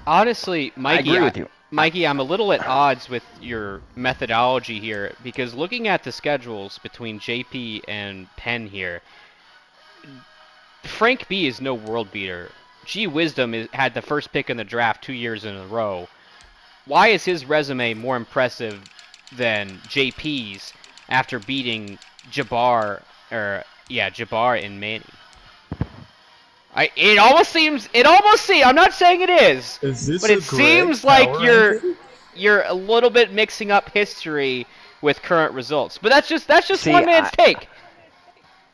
Honestly, Mikey, I agree with you. Mikey, I'm a little at odds with your methodology here, because looking at the schedules between JP and Penn here, Frank B is no world beater. G Wisdom had the first pick in the draft 2 years in a row. Why is his resume more impressive than JP's after beating Jabbar and Manny? It almost seems. I'm not saying it is but it seems like you're a little bit mixing up history with current results. But that's just See, one man's take.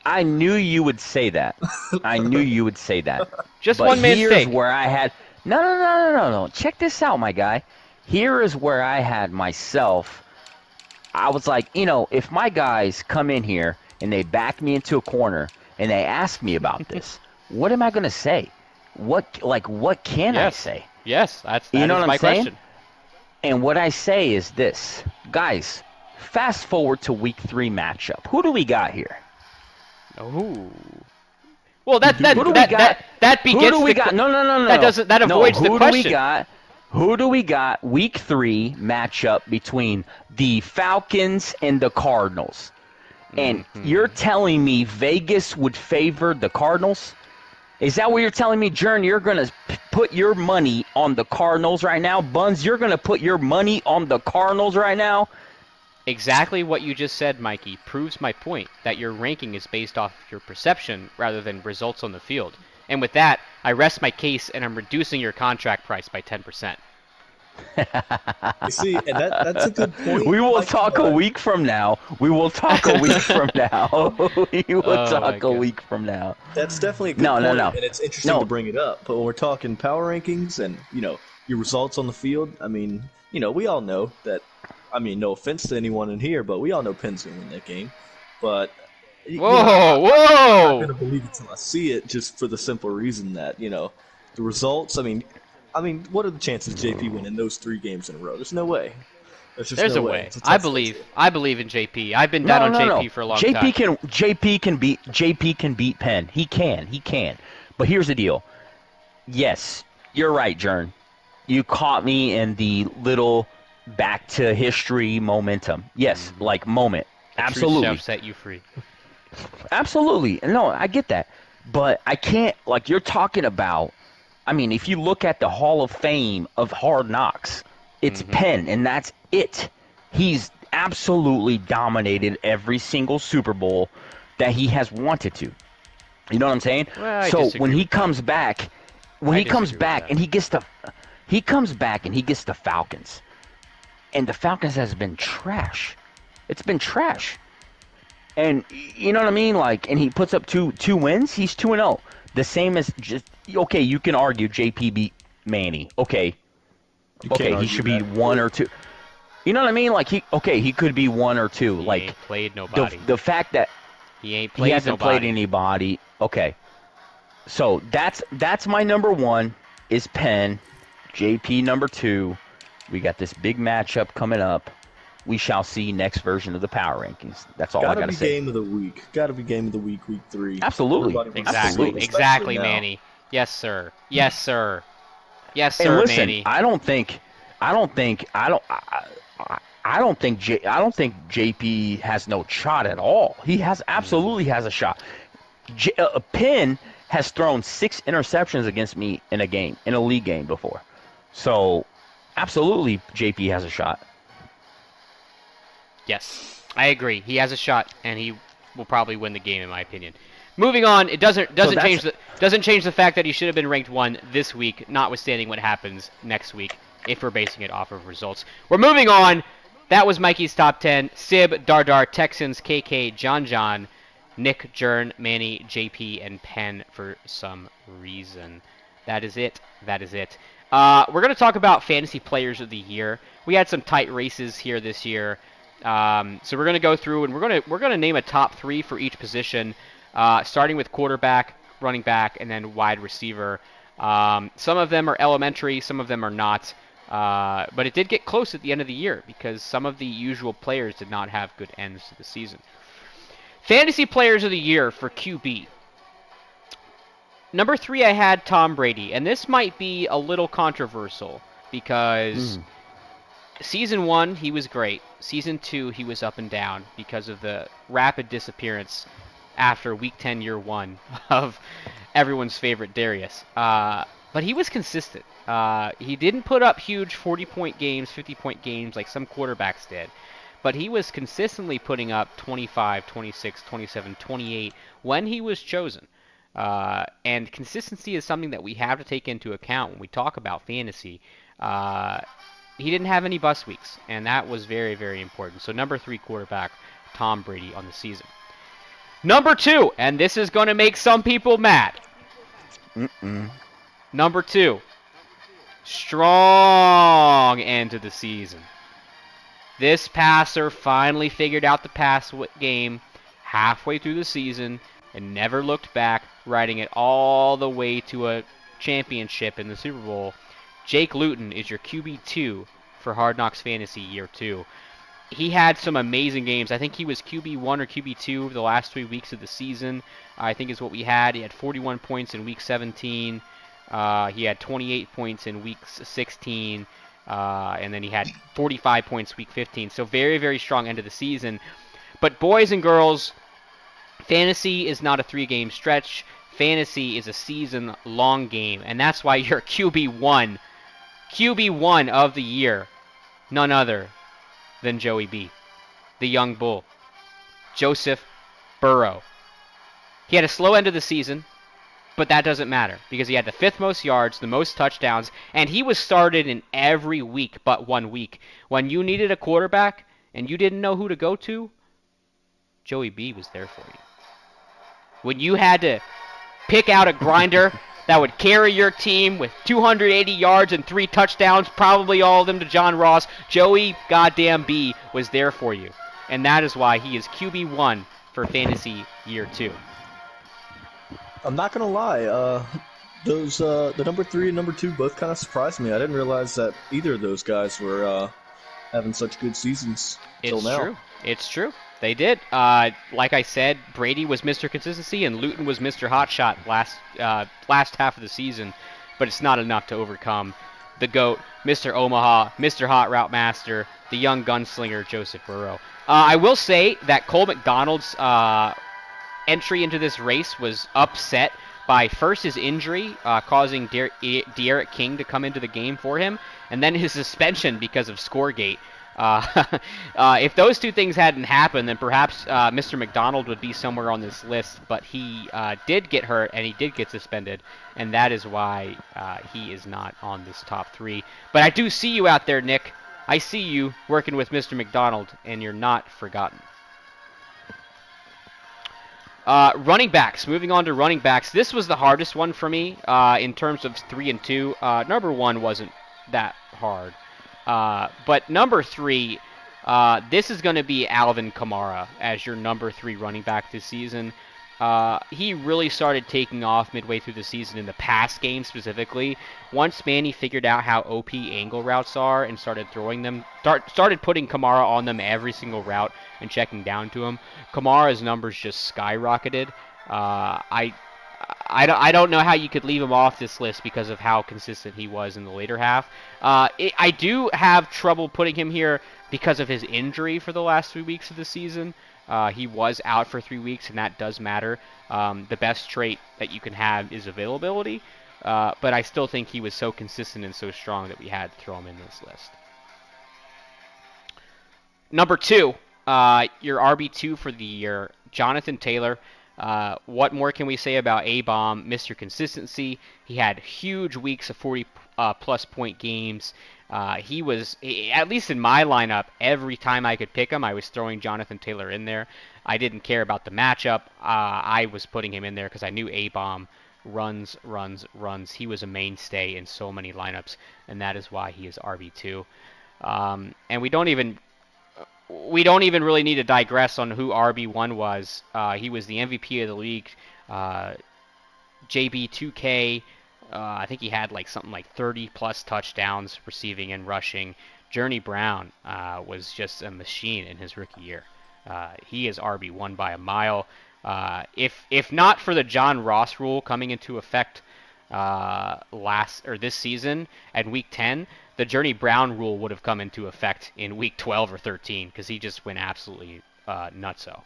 I knew you would say that. Just but one man's here's take. where I had no. Check this out, my guy. Here is where I had myself. I was like, if my guys come in here and they back me into a corner and they ask me about this, what am I going to say? What can I say? Yes, that You know is what my I'm saying? question. And what I say is this, guys. Fast forward to week 3 matchup. Who do we got here? Oh. Well, that begins. Who do we got? No. That avoids the question. Who do we got? Week 3 matchup between the Falcons and the Cardinals. And you're telling me Vegas would favor the Cardinals? Is that what you're telling me, Jern? You're going to put your money on the Cardinals right now? Buns, you're going to put your money on the Cardinals right now? Exactly what you just said, Mikey, proves my point that your ranking is based off your perception rather than results on the field. And with that, I rest my case and I'm reducing your contract price by 10%. You see, and that's a good point. We will talk a week from now. We will talk a week from now. That's definitely a good point, and it's interesting to bring it up. But when we're talking power rankings and, your results on the field, I mean, we all know that, no offense to anyone in here, but we all know Penn's going to win that game. But whoa! I'm not going to believe it until I see it, just for the simple reason that, the results, I mean, what are the chances JP winning those 3 games in a row? There's no way. There's a way. I believe in JP. I've been down on JP for a long time. JP can beat Penn. He can. But here's the deal. Yes, you're right, Jern. You caught me in the little back to history momentum. Yes, like moment. Absolutely. Truth shall set you free. Absolutely. No, I get that. But I can't, you're talking about, if you look at the Hall of Fame of Hard Knocks, it's Penn, and that's it. He's absolutely dominated every single Super Bowl that he has wanted to. You know what I'm saying? Well, so when he comes back, and he gets the Falcons, and the Falcons has been trash. It's been trash. And you know what I mean? And he puts up two wins. He's 2-0. The same as you can argue JP beat Manny. Okay, he should be 1 or 2. You know what I mean? He could be 1 or 2. He ain't played nobody. The fact that he hasn't played anybody. Okay, so that's my number 1 is Penn. JP number 2. We got this big matchup coming up. We shall see next version of the power rankings. That's all I got to say. Game of the week. Got to be game of the week 3. Absolutely. Exactly, Manny. Yes, sir. Yes, sir. Yes, sir, and listen, Manny. I don't think JP has no shot at all. He absolutely has a shot. Penn has thrown 6 interceptions against me in a league game before. So, absolutely, JP has a shot. Yes, I agree. He has a shot, and he will probably win the game, in my opinion. Moving on, it doesn't change the fact that he should have been ranked 1 this week, notwithstanding what happens next week, if we're basing it off of results. We're moving on. That was Mikey's top 10. Sib, Dardar, Texans, KK, John, Nick, Jern, Manny, JP, and Penn for some reason. That is it. We're going to talk about fantasy players of the year. We had some tight races here this year. So we're going to go through and we're going to name a top 3 for each position, starting with quarterback, running back, and then wide receiver. Some of them are elementary, some of them are not. But it did get close at the end of the year because some of the usual players did not have good ends to the season. Fantasy players of the year for QB. Number 3, I had Tom Brady, and this might be a little controversial because Season 1, he was great. Season 2, he was up and down because of the rapid disappearance after Week 10, Year 1 of everyone's favorite Darius. But he was consistent. He didn't put up huge 40-point games, 50-point games like some quarterbacks did. But he was consistently putting up 25, 26, 27, 28 when he was chosen. And consistency is something that we have to take into account when we talk about fantasy. He didn't have any bust weeks, and that was very, very important. So number 3 quarterback, Tom Brady on the season. Number 2, and this is going to make some people mad. Number 2, strong end to the season. This passer finally figured out the pass game halfway through the season and never looked back, riding it all the way to a championship in the Super Bowl. Jake Luton is your QB2 for Hard Knocks Fantasy Year 2. He had some amazing games. I think he was QB1 or QB2 the last 3 weeks of the season, I think is what we had. He had 41 points in Week 17. He had 28 points in Week 16. And then he had 45 points Week 15. So very, very strong end of the season. But boys and girls, fantasy is not a 3-game stretch. Fantasy is a season-long game. And that's why you're QB1 of the year, none other than Joey B, the young bull, Joseph Burrow. He had a slow end of the season, but that doesn't matter because he had the 5th most yards, the most touchdowns, and he was started in every week but 1 week. When you needed a quarterback and you didn't know who to go to, Joey B was there for you. When you had to pick out a grinder that would carry your team with 280 yards and 3 touchdowns, probably all of them to John Ross, Joey goddamn B was there for you. And that is why he is QB1 for Fantasy Year 2. I'm not going to lie. The number 3 and number 2 both kind of surprised me. I didn't realize that either of those guys were having such good seasons till now. It's true. They did. Like I said, Brady was Mr. Consistency and Luton was Mr. Hotshot last half of the season, but it's not enough to overcome the GOAT, Mr. Omaha, Mr. Hot Route Master, the young gunslinger, Joseph Burrow. I will say that Cole McDonald's entry into this race was upset by first his injury, causing De'Aaron King to come into the game for him, and then his suspension because of Scoregate. If those 2 things hadn't happened, then perhaps Mr. McDonald would be somewhere on this list, but he did get hurt and he did get suspended, and that is why he is not on this top 3. But I do see you out there, Nick. I see you working with Mr. McDonald, and you're not forgotten. Running backs. Moving on to running backs. This was the hardest one for me in terms of 3 and 2. Number 1 wasn't that hard. But number 3, this is going to be Alvin Kamara as your number 3 running back this season. He really started taking off midway through the season in the pass game specifically. Once Manny figured out how OP angle routes are and started throwing them, started putting Kamara on them every single route and checking down to him, Kamara's numbers just skyrocketed. I don't know how you could leave him off this list because of how consistent he was in the later half. I do have trouble putting him here because of his injury for the last 3 weeks of the season. He was out for 3 weeks, and that does matter. The best trait that you can have is availability, but I still think he was so consistent and so strong that we had to throw him in this list. Number 2, your RB2 for the year, Jonathan Taylor. What more can we say about A-Bomb? Mr. Consistency. He had huge weeks of 40 plus point games. He was, at least in my lineup, every time I could pick him, I was throwing Jonathan Taylor in there. I didn't care about the matchup. I was putting him in there because I knew A-Bomb runs, runs, runs. He was a mainstay in so many lineups, and that is why he is RB2. And we don't even really need to digress on who RB1 was. He was the MVP of the league. JB2K, I think he had like something like 30 plus touchdowns receiving and rushing. Journey Brown was just a machine in his rookie year. He is RB1 by a mile. If not for the John Ross rule coming into effect this season at week 10, the Journey Brown rule would have come into effect in week 12 or 13 because he just went absolutely nutso.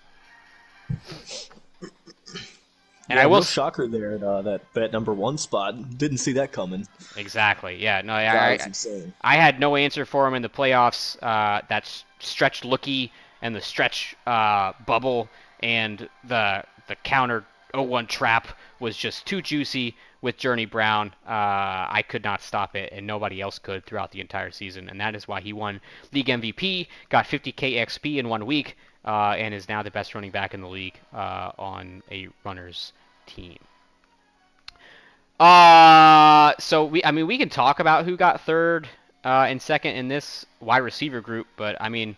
And I will shocker there at that bet number 1 spot. Didn't see that coming. Exactly. Yeah. No. That was insane. I had no answer for him in the playoffs. That stretch lookie and the stretch bubble and the counter 0-1 trap was just too juicy with Journey Brown. I could not stop it, and nobody else could throughout the entire season, and that is why he won league MVP, got 50K XP in 1 week, and is now the best running back in the league on a runner's team. So we can talk about who got third and second in this wide receiver group, but I mean,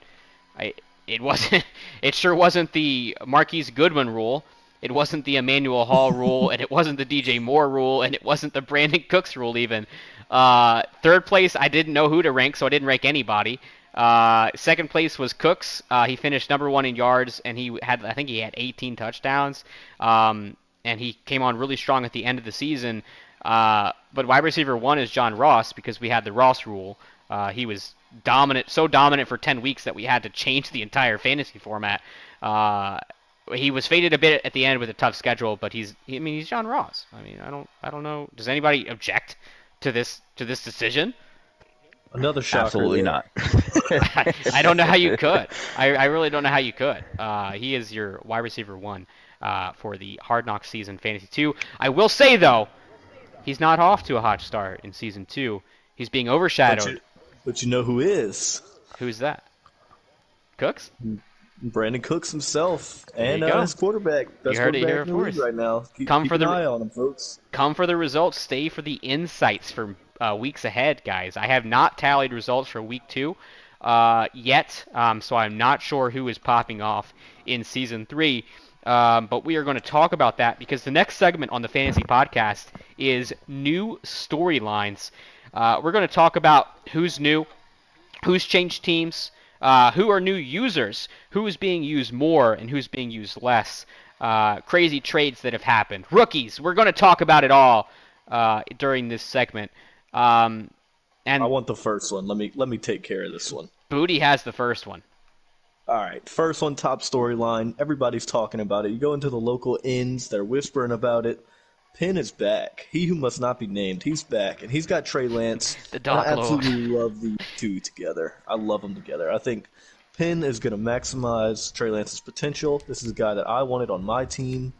it sure wasn't the Marquise Goodwin rule. It wasn't the Emmanuel Hall rule, and it wasn't the DJ Moore rule, and it wasn't the Brandon Cooks rule even. Third place, I didn't know who to rank, so I didn't rank anybody. Second place was Cooks. He finished number 1 in yards, and I think he had 18 touchdowns. And he came on really strong at the end of the season. But wide receiver 1 is John Ross because we had the Ross rule. He was so dominant for 10 weeks that we had to change the entire fantasy format. He was faded a bit at the end with a tough schedule, but he's John Ross. I mean, I don't know. Does anybody object to this decision? Another shocker. Absolutely not. I don't know how you could. I really don't know how you could. He is your wide receiver 1 for the Hard Knocks season fantasy 2. I will say though, he's not off to a hot start in season 2. He's being overshadowed. But you know who is? Who's that? Cooks? Brandon Cooks himself and his quarterback. Best quarterback in the league right now. Keep an eye on him, folks. Come for the results. Stay for the insights for weeks ahead, guys. I have not tallied results for week 2 yet, so I'm not sure who is popping off in season 3. But we are going to talk about that because the next segment on the Fantasy Podcast is new storylines. We're going to talk about who's new, who's changed teams, who are new users, who is being used more and who's being used less, crazy trades that have happened, rookies. We're going to talk about it all during this segment. And I want the first one. Let me take care of this one. Booty has the first one. All right, first one, top storyline. Everybody's talking about it. You go into the local inns, they're whispering about it. Penn is back. He who must not be named. He's back, and he's got Trey Lance. The dog I absolutely love these two together. I love them together. I think Penn is going to maximize Trey Lance's potential. This is a guy that I wanted on my team,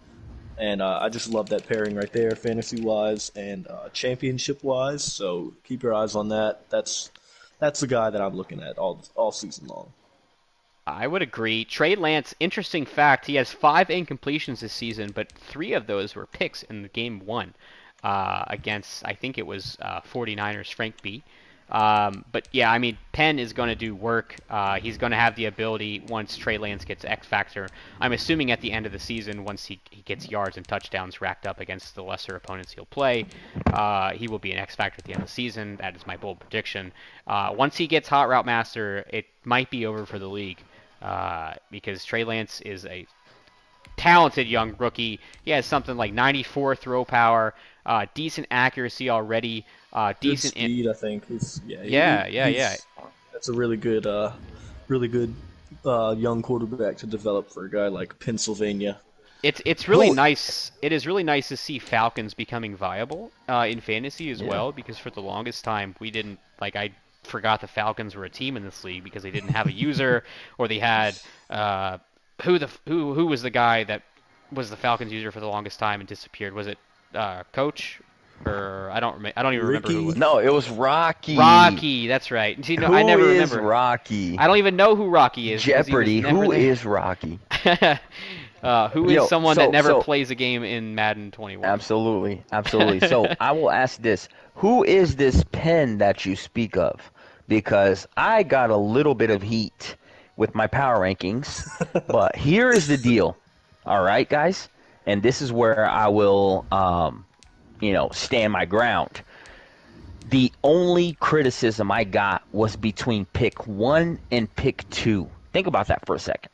and I just love that pairing right there, fantasy-wise and championship-wise. So keep your eyes on that. That's the guy that I'm looking at all season long. I would agree. Trey Lance, interesting fact, he has 5 incompletions this season, but 3 of those were picks in the game 1 against, I think it was 49ers Frank B. But yeah, I mean, Penn is going to do work. He's going to have the ability once Trey Lance gets X Factor. I'm assuming at the end of the season, once he gets yards and touchdowns racked up against the lesser opponents he'll play, he will be an X Factor at the end of the season. That is my bold prediction. Once he gets Hot Route Master, it might be over for the league. Because Trey Lance is a talented young rookie. He has something like 94 throw power, decent accuracy already, decent speed. I think. Yeah. That's a really good young quarterback to develop for a guy like Pennsylvania. It's really nice. It is really nice to see Falcons becoming viable in fantasy as well, because for the longest time we didn't I forgot the Falcons were a team in this league because they didn't have a user, or they had who was the guy that was the Falcons user for the longest time and disappeared? Was it Coach or I don't even remember who. Ricky. No, it was Rocky. Rocky, that's right. See, no, I Who never is remember. Rocky? I don't even know who Rocky is because he was Jeopardy. never Who there. is Rocky? Who is Yo, someone that so never so plays a game in Madden 21? absolutely, absolutely. So I will ask this: who is this pen that you speak of? Because I got a little bit of heat with my power rankings, but here is the deal. All right, guys, and this is where I will, stand my ground. The only criticism I got was between pick 1 and pick 2. Think about that for a second.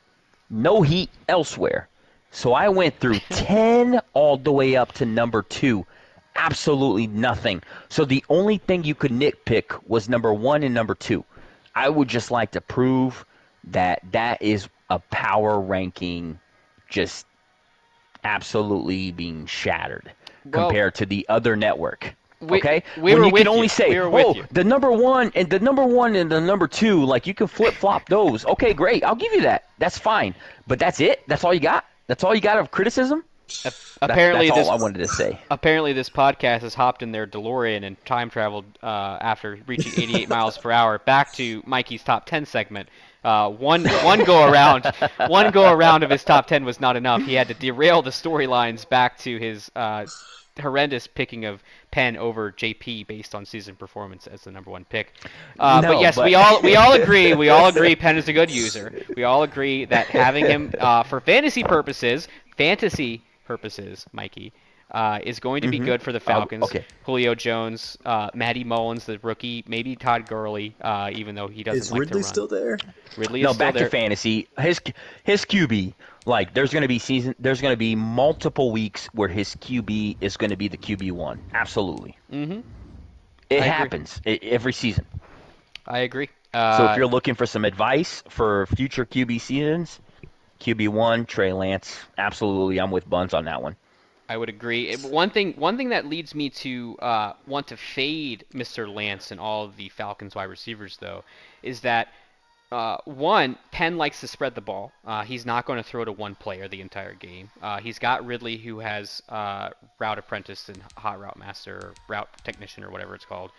No heat elsewhere. So I went through 10 all the way up to number 2. Absolutely nothing. So the only thing you could nitpick was number 1 and number 2. I would just like to prove that that is a power ranking just absolutely being shattered Well, compared to the other network. we Okay, we when were you can with only you. say, We were with "Oh, you. the number one and the number 2," like you can flip flop those. Okay, great, I'll give you that. That's fine. But that's it. That's all you got. That's all you got of criticism. That's Apparently all this I wanted to say. apparently this podcast has hopped in their DeLorean and time traveled after reaching 88 miles per hour back to Mikey's top 10 segment. One go around of his top 10 was not enough. He had to derail the storylines back to his horrendous picking of Penn over JP based on season performance as the number 1 pick. But No, yes, but we all agree Penn is a good user. We all agree that having him for fantasy purposes, Mikey, is going to be good for the Falcons. okay. Julio Jones, Matty Mullins, the rookie, maybe Todd Gurley, even though he doesn't Is like to Ridley run. still there? Ridley is No, still back there. to fantasy. His QB, like there's going to be multiple weeks where his QB is going to be the QB1. Absolutely. Mm-hmm. It I agree. happens every season. I agree. So if you're looking for some advice for future QB seasons, QB1, Trey Lance, absolutely, I'm with Buns on that one. I would agree. One thing that leads me to want to fade Mr. Lance and all of the Falcons wide receivers, though, is that one, Penn likes to spread the ball. He's not going to throw to one player the entire game. He's got Ridley, who has route apprentice and hot route master, or route technician, or whatever it's called.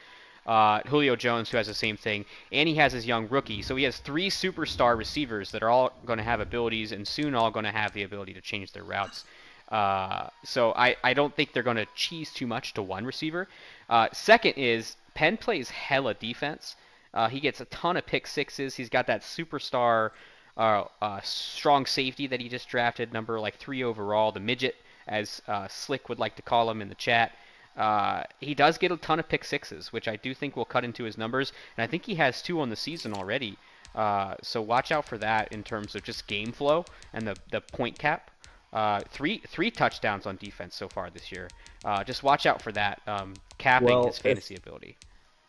Julio Jones, who has the same thing, and he has his young rookie. So he has 3 superstar receivers that are all going to have abilities and soon all going to have the ability to change their routes. So I don't think they're going to cheese too much to one receiver. Second is Penn plays hella defense. He gets a ton of pick sixes. He's got that superstar strong safety that he just drafted, number like 3 overall, the midget, as Slick would like to call him in the chat. He does get a ton of pick sixes, which I do think will cut into his numbers, and I think he has 2 on the season already. So watch out for that in terms of just game flow and the point cap. Three touchdowns on defense so far this year. Just watch out for that, capping his fantasy ability.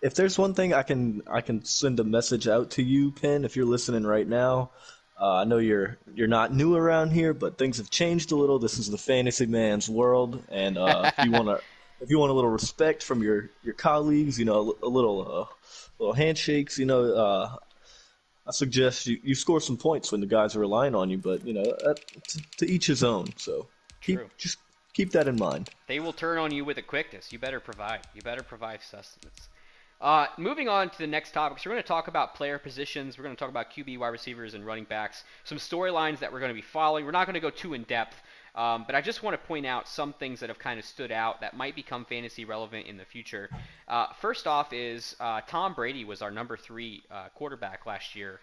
If there's one thing I can send a message out to you, Penn, if you're listening right now. I know you're not new around here, but things have changed a little. This is the fantasy man's world, and if you want a little respect from your colleagues, a little handshakes, I suggest you score some points when the guys are relying on you. But to each his own. So just keep that in mind. They will turn on you with a quickness. You better provide. You better provide sustenance. Moving on to the next topics, we're going to talk about player positions. We're going to talk about QB, wide receivers, and running backs. Some storylines that we're going to be following. We're not going to go too in depth, but I just want to point out some things that have kind of stood out that might become fantasy relevant in the future. First off is Tom Brady was our number 3 quarterback last year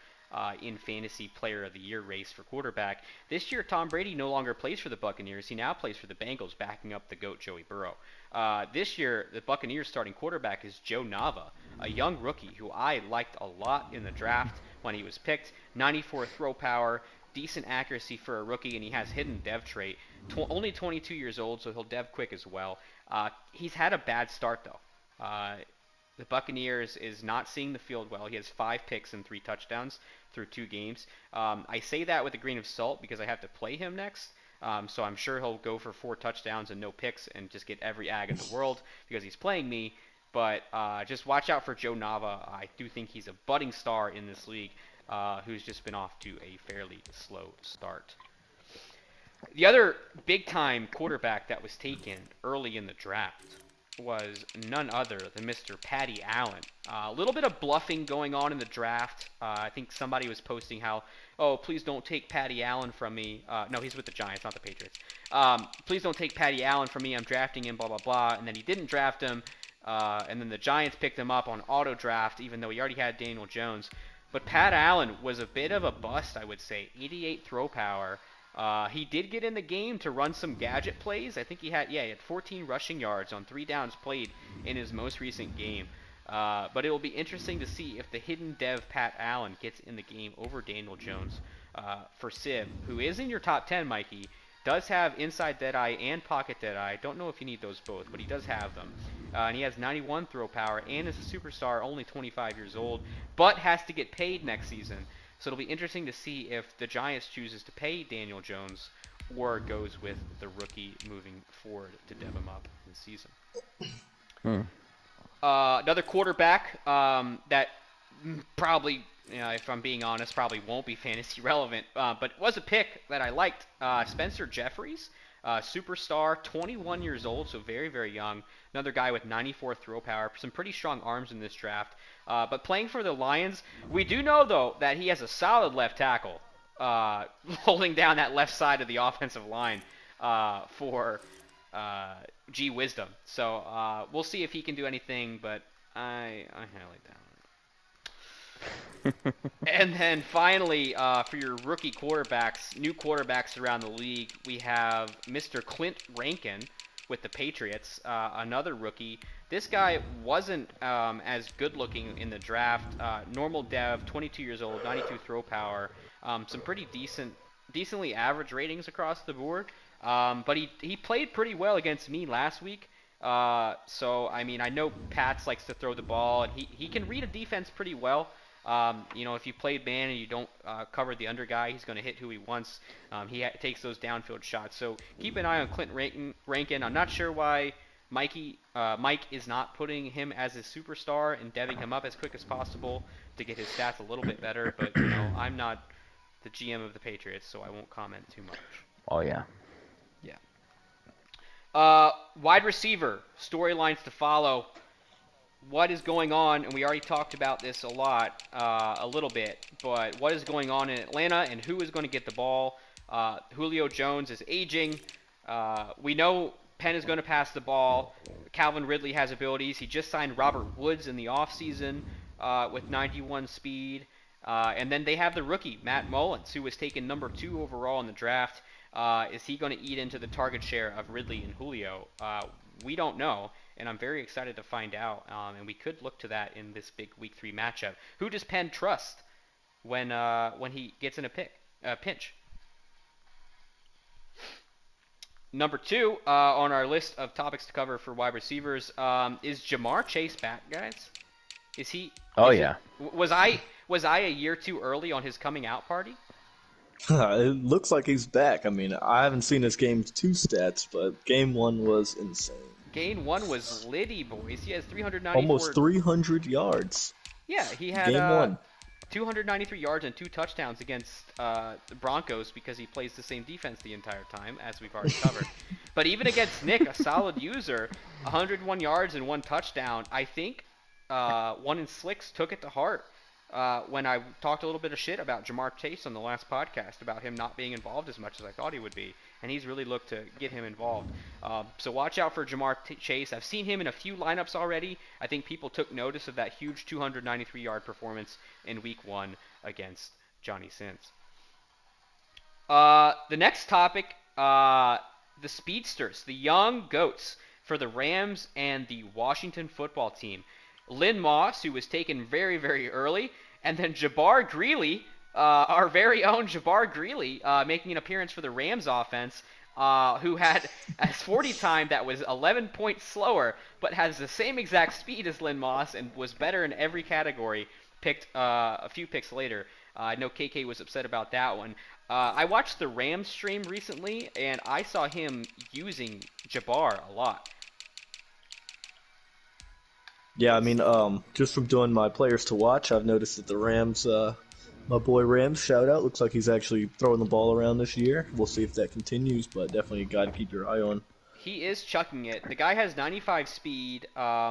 in fantasy player of the year race for quarterback. This year, Tom Brady no longer plays for the Buccaneers. He now plays for the Bengals, backing up the GOAT Joey Burrow. This year, the Buccaneers starting quarterback is Joe Nava, a young rookie who I liked a lot in the draft when he was picked. 94 throw power, decent accuracy for a rookie, and he has hidden dev trait. Only 22 years old, so he'll dev quick as well. He's had a bad start, though. The Buccaneers is not seeing the field well. He has 5 picks and 3 touchdowns through 2 games. I say that with a grain of salt because I have to play him next. So I'm sure he'll go for 4 touchdowns and no picks and just get every ag in the world because he's playing me. But just watch out for Joe Nava. I do think he's a budding star in this league who's just been off to a fairly slow start. The other big-time quarterback that was taken early in the draft was none other than Mr. Patty Allen. A little bit of bluffing going on in the draft. I think somebody was posting how, oh, please don't take Patty Allen from me. No, he's with the Giants, not the Patriots. Please don't take Patty Allen from me. I'm drafting him, blah, blah, blah. And then he didn't draft him. And then the Giants picked him up on auto draft, even though he already had Daniel Jones. But Pat Allen was a bit of a bust, I would say. 88 throw power. He did get in the game to run some gadget plays. I think he had 14 rushing yards on 3 downs played in his most recent game. But it will be interesting to see if the hidden dev Pat Allen gets in the game over Daniel Jones for Civ, who is in your top 10, Mikey. Does have inside deadeye and pocket deadeye. Don't know if you need those both, but he does have them. And he has 91 throw power and is a superstar, only 25 years old, but has to get paid next season. So it'll be interesting to see if the Giants chooses to pay Daniel Jones or goes with the rookie moving forward to dev him up this season. Another quarterback that probably, if I'm being honest, probably won't be fantasy relevant, but was a pick that I liked. Spencer Jeffries, superstar, 21 years old, so very, very young. Another guy with 94 throw power, some pretty strong arms in this draft. But playing for the Lions, we do know, though, that he has a solid left tackle holding down that left side of the offensive line for G Wisdom. So we'll see if he can do anything, but I like that one. And then finally, for your rookie quarterbacks, new quarterbacks around the league, we have Mr. Clint Rankin with the Patriots, another rookie. This guy wasn't as good looking in the draft. Normal dev, 22 years old, 92 throw power, some pretty decently average ratings across the board. But he played pretty well against me last week. So, I mean, I know Pats likes to throw the ball, and he can read a defense pretty well. If you played man and you don't cover the under guy, he's going to hit who he wants. He takes those downfield shots. So keep an eye on Clint Rankin. I'm not sure why Mike is not putting him as his superstar and deving him up as quick as possible to get his stats a little bit better. But, I'm not the GM of the Patriots, so I won't comment too much. Oh, yeah. Yeah. Wide receiver, storylines to follow. What is going on, and we already talked about this a little bit, but what is going on in Atlanta and who is going to get the ball? Julio Jones is aging. We know Penn is going to pass the ball. Calvin Ridley has abilities. He just signed Robert Woods in the offseason with 91 speed. And then they have the rookie, Matt Mullins, who was taken number 2 overall in the draft. Is he going to eat into the target share of Ridley and Julio? We don't know, and I'm very excited to find out. And we could look to that in this big Week 3 matchup. Who does Penn trust when he gets in a pinch? Number 2 on our list of topics to cover for wide receivers is Jamar Chase back, guys? Is he? Oh, yeah. Was I a year too early on his coming out party? It looks like he's back. I mean, I haven't seen his game 2 stats, but game 1 was insane. Game 1 was litty, boys. He has 394. Almost 300 yards. Yeah, he had game 1. 293 yards and 2 touchdowns against the Broncos because he plays the same defense the entire time, as we've already covered. But even against Nick, a solid user, 101 yards and 1 touchdown. I think one in Slicks took it to heart when I talked a little bit of shit about Jamar Chase on the last podcast about him not being involved as much as I thought he would be. And he's really looked to get him involved. So watch out for Jamar Chase. I've seen him in a few lineups already. I think people took notice of that huge 293-yard performance in Week 1 against Johnny Sins. The next topic, the speedsters, the young goats for the Rams and the Washington football team. Lynn Moss, who was taken very, very early, and then Jabbar Greeley, our very own Jabbar Greeley, making an appearance for the Rams offense, who had a 40 time that was 11 points slower, but has the same exact speed as Lynn Moss and was better in every category, picked a few picks later. I know KK was upset about that one. I watched the Rams stream recently, and I saw him using Jabbar a lot. Yeah, I mean, just from doing my players to watch, I've noticed that the Rams My boy Rams, shout out. Looks like he's actually throwing the ball around this year. We'll see if that continues, but definitely a guy to keep your eye on. He is chucking it. The guy has 95 speed.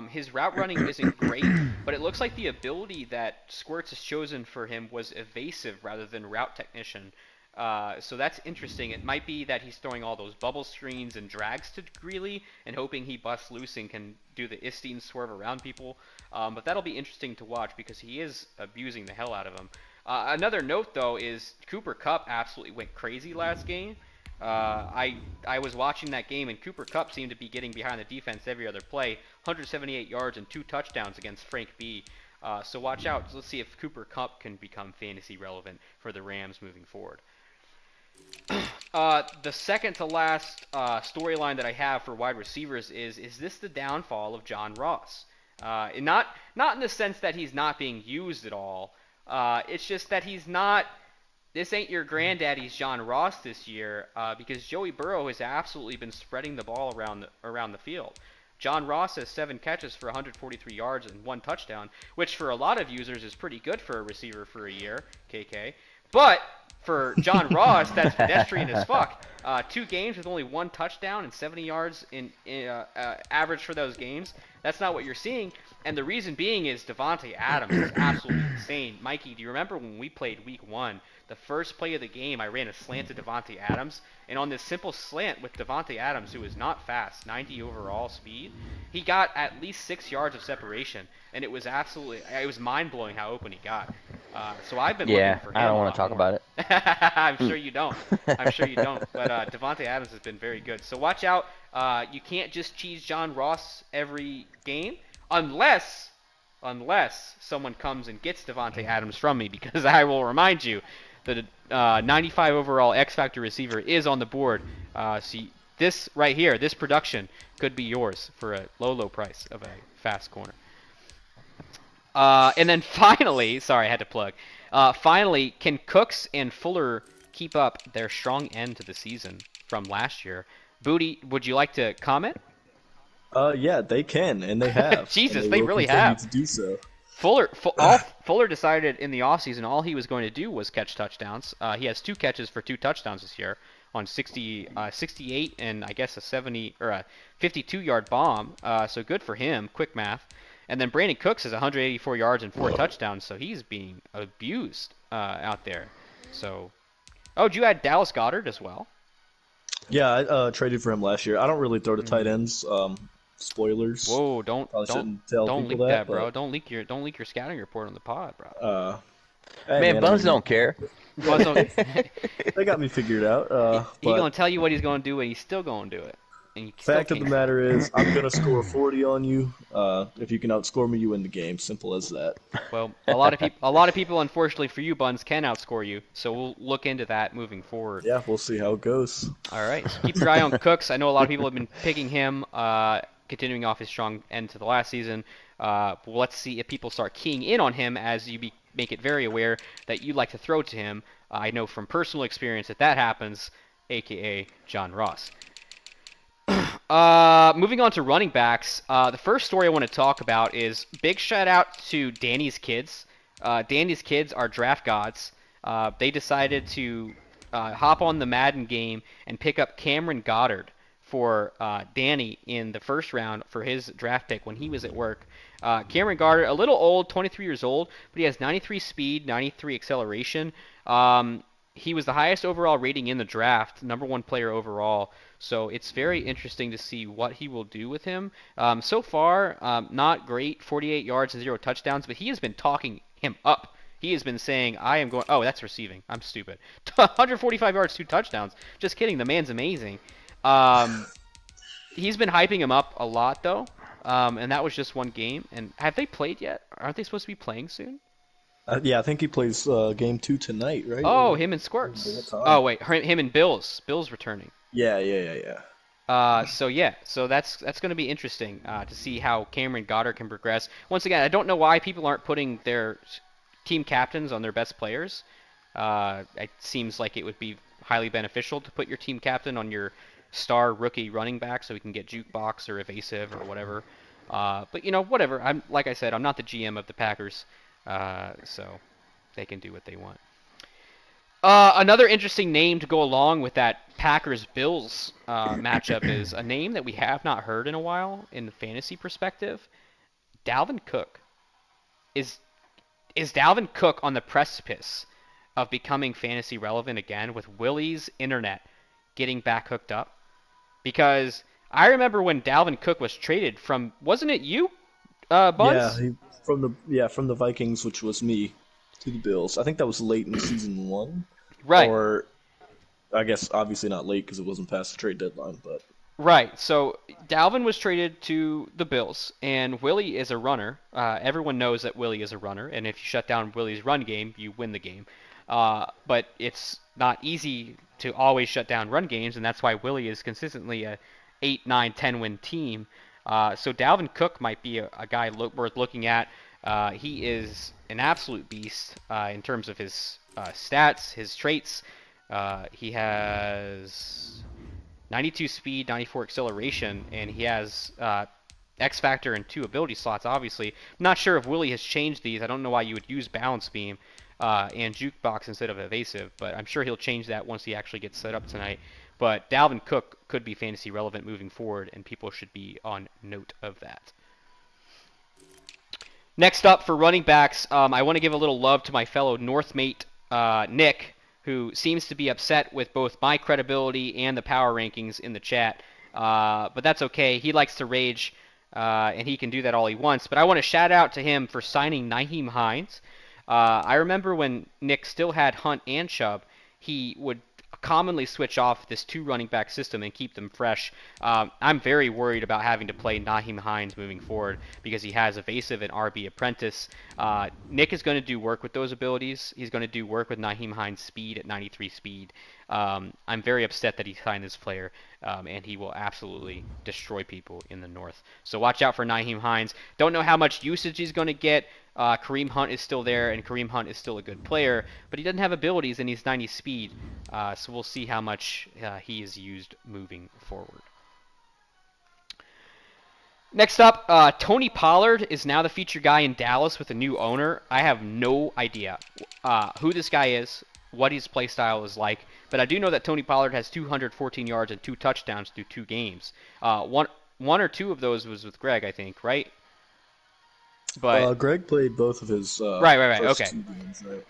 His route running isn't great, but it looks like the ability that Squirts has chosen for him was evasive rather than route technician. So that's interesting. It might be that he's throwing all those bubble screens and drags to Greeley and hoping he busts loose and can do the Istine swerve around people. But that'll be interesting to watch because he is abusing the hell out of him. Another note, though, is Cooper Kupp absolutely went crazy last game. I was watching that game, and Cooper Kupp seemed to be getting behind the defense every other play. 178 yards and 2 touchdowns against Frank B. So watch out. Let's see if Cooper Kupp can become fantasy relevant for the Rams moving forward. The second to last storyline that I have for wide receivers is this the downfall of John Ross? Not in the sense that he's not being used at all. It's just that he's not. This ain't your granddaddy's John Ross this year because Joey Burrow has absolutely been spreading the ball around the field. John Ross has 7 catches for 143 yards and 1 touchdown, which for a lot of users is pretty good for a receiver for a year, KK. But for John Ross, that's pedestrian as fuck. 2 games with only 1 touchdown and 70 yards in average for those games. That's not what you're seeing. And the reason being is Devontae Adams is absolutely insane. Mikey, do you remember when we played week 1? The first play of the game, I ran a slant to Devontae Adams. And on this simple slant with Devontae Adams, who is not fast, 90 overall speed, he got at least 6 yards of separation. And it was mind-blowing how open he got. So I've been looking for him. I don't want to talk about it. I'm sure you don't. I'm sure you don't. But Devontae Adams has been very good. So watch out. You can't just cheese John Ross every game unless someone comes and gets Devontae Adams from me, because I will remind you that 95 overall X Factor receiver is on the board. See, this right here, this production could be yours for a low price of a fast corner. And then finally, sorry, I had to plug. Finally, can Cooks and Fuller keep up their strong end to the season from last year? Booty, would you like to comment? Yeah, they can, and they have. Jesus, and they will really continue have. to do so. Fuller decided in the offseason all he was going to do was catch touchdowns. He has 2 catches for 2 touchdowns this year on 68 and I guess a 70 or a 52-yard bomb. So good for him. Quick math. And then Brandon Cooks has 184 yards and 4 touchdowns, so he's being abused out there. So, did you add Dallas Goedert as well? Yeah, I traded for him last year. I don't really throw to tight ends. Spoilers. Whoa, don't leak that, that, bro. Don't leak your scouting report on the pod, bro. Hey, man, Buns don't care. They got me figured out. He's gonna tell you what he's gonna do, and he's still gonna do it. And you fact of the matter is, I'm gonna score 40 on you. If you can outscore me, you win the game. Simple as that. Well, a lot of people, unfortunately for you, Buns, can outscore you. So we'll look into that moving forward. Yeah, we'll see how it goes. All right. So keep your eye on Cooks. I know a lot of people have been picking him, continuing off his strong end to the last season. Let's see if people start keying in on him as you make it very aware that you like to throw to him. I know from personal experience that happens, a.k.a. John Ross. Moving on to running backs, the first story I want to talk about is big shout out to Danny's kids. Danny's kids are draft gods. They decided to hop on the Madden game and pick up Cameron Goddard for Danny in the first round for his draft pick when he was at work. Cameron Goddard, a little old, 23 years old, but he has 93 speed, 93 acceleration. He was the highest overall rating in the draft, number 1 player overall. So it's very interesting to see what he will do with him. So far, not great, 48 yards and 0 touchdowns, but he has been talking him up. He has been saying, I am going... Oh, that's receiving. I'm stupid. 145 yards, 2 touchdowns. Just kidding. The man's amazing. He's been hyping him up a lot, though. And that was just 1 game. And have they played yet? Aren't they supposed to be playing soon? Yeah, I think he plays game 2 tonight, right? Oh, him and Squirts. Oh, wait. Him and Bills. Bills returning. Yeah. So that's going to be interesting to see how Cameron Goddard can progress. Once again, I don't know why people aren't putting their team captains on their best players. It seems like it would be highly beneficial to put your team captain on your star rookie running back so he can get jukebox or evasive or whatever. But whatever. Like I said, I'm not the GM of the Packers, so they can do what they want. Another interesting name to go along with that Packers-Bills matchup is a name that we have not heard in a while in the fantasy perspective. Dalvin Cook. Is Dalvin Cook on the precipice of becoming fantasy relevant again with Willie's internet getting back hooked up? Because I remember when Dalvin Cook was traded from, wasn't it you, Buns? From the Vikings, which was me, to the Bills. I think that was late in season 1. Right. Or I guess obviously not late because it wasn't past the trade deadline, but Right. So Dalvin was traded to the Bills, and Willie is a runner. Everyone knows that Willie is a runner, and if you shut down Willie's run game, you win the game. But it's not easy to always shut down run games, and that's why Willie is consistently a 8, 9, 10 win team. So Dalvin Cook might be a guy worth looking at. He is an absolute beast in terms of his stats, his traits. He has 92 speed, 94 acceleration, and he has X Factor and 2 ability slots, obviously. I'm not sure if Willie has changed these. I don't know why you would use Balance Beam and Jukebox instead of Evasive, but I'm sure he'll change that once he actually gets set up tonight. But Dalvin Cook could be fantasy relevant moving forward, and people should be on note of that. Next up for running backs, I want to give a little love to my fellow Northmate, Nick, who seems to be upset with both my credibility and the power rankings in the chat. But that's okay. He likes to rage, and he can do that all he wants. But I want to shout out to him for signing Nyheim Hines. I remember when Nick still had Hunt and Chubb, he would commonly switch off this 2 running back system and keep them fresh. I'm very worried about having to play Nyheim Hines moving forward because he has Evasive and RB Apprentice. Nick is going to do work with those abilities. He's going to do work with Nyheim Hines' speed at 93 speed. I'm very upset that he signed this player, and he will absolutely destroy people in the north. So watch out for Nyheim Hines. Don't know how much usage he's going to get. Kareem Hunt is still there, and Kareem Hunt is still a good player, but he doesn't have abilities and he's 90 speed, so we'll see how much he is used moving forward. Next up, Tony Pollard is now the featured guy in Dallas with a new owner. I have no idea who this guy is, what his play style is like, but I do know that Tony Pollard has 214 yards and 2 touchdowns through 2 games. One or two of those was with Greg, I think, right? But Greg played both of his right. first Okay. 2 games, right?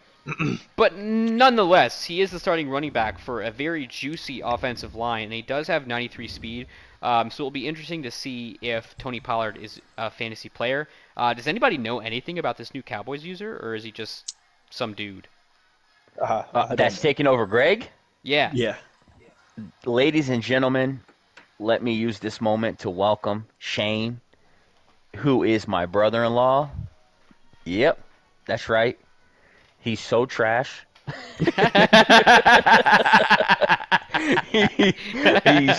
But nonetheless, he is the starting running back for a very juicy offensive line, and he does have 93 speed. So it'll be interesting to see if Tony Pollard is a fantasy player. Does anybody know anything about this new Cowboys user, or is he just some dude? That's taking over Greg? Yeah. Yeah. Ladies and gentlemen, let me use this moment to welcome Shane, who is my brother-in-law. Yep, that's right. He's so trash. He's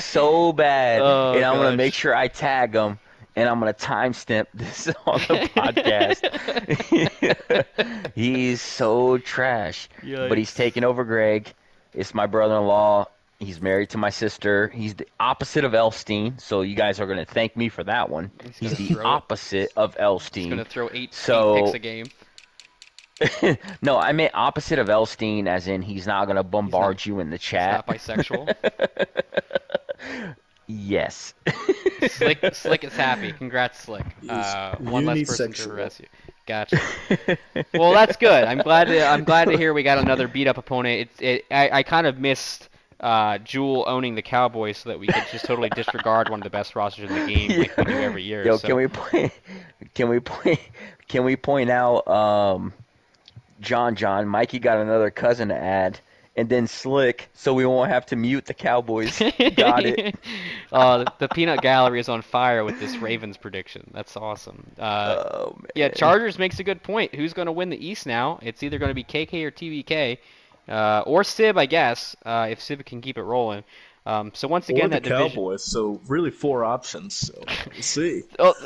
so bad. Oh, and I'm going to gosh. make sure I tag him, and I'm going to timestamp this on the podcast. He's so trash. But he's Yikes. taking over Greg. It's my brother-in-law. He's married to my sister. He's the opposite of Elstein, so you guys are going to thank me for that one. He's gonna the throw it. opposite of He's Elstein. going to throw eight So- picks a game. No, I meant opposite of Elstein, as in he's not going to bombard you in the He's chat. not bisexual. Yes. Slick is happy. Congrats, Slick. One less person to unisexual. arrest you. Gotcha. Well, that's good. I'm glad to hear we got another beat up opponent. I kind of missed Jewel owning the Cowboys so that we could just totally disregard one of the best rosters in the game like we do every year. Yo, so. can we point out John, Mikey got another cousin to add, and then Slick, so we won't have to mute the Cowboys. Got it. The peanut gallery is on fire with this Ravens prediction. That's awesome. Oh man. Yeah, Chargers makes a good point. Who's going to win the East now? It's either going to be KK or TBK, or Sib, I guess, if Sib can keep it rolling. So once again, Or the that division. Cowboys, so really 4 options. So we'll see. Well,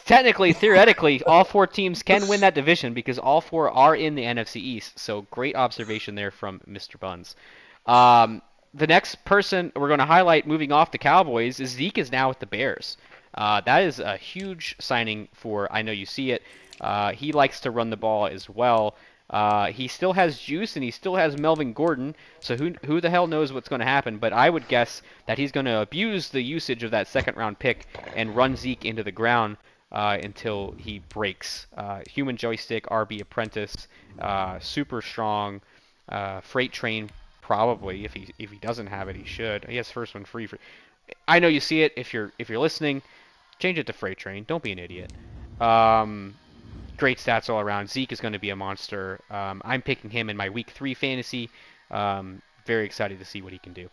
technically, theoretically, all 4 teams can win that division because all 4 are in the NFC East. So great observation there from Mr. Buns. The next person we're going to highlight moving off the Cowboys is Zeke is now with the Bears. That is a huge signing for I Know You See It. He likes to run the ball as well. He still has juice, and he still has Melvin Gordon, so who the hell knows what's going to happen, but I would guess that he's going to abuse the usage of that second-round pick and run Zeke into the ground until he breaks. Human joystick, RB apprentice, super strong, freight train probably. If he doesn't have it, he should. He has first one free. I know you see it. If you're listening, change it to freight train. Don't be an idiot. Great stats all around. Zeke is going to be a monster. I'm picking him in my week 3 fantasy. Very excited to see what he can do.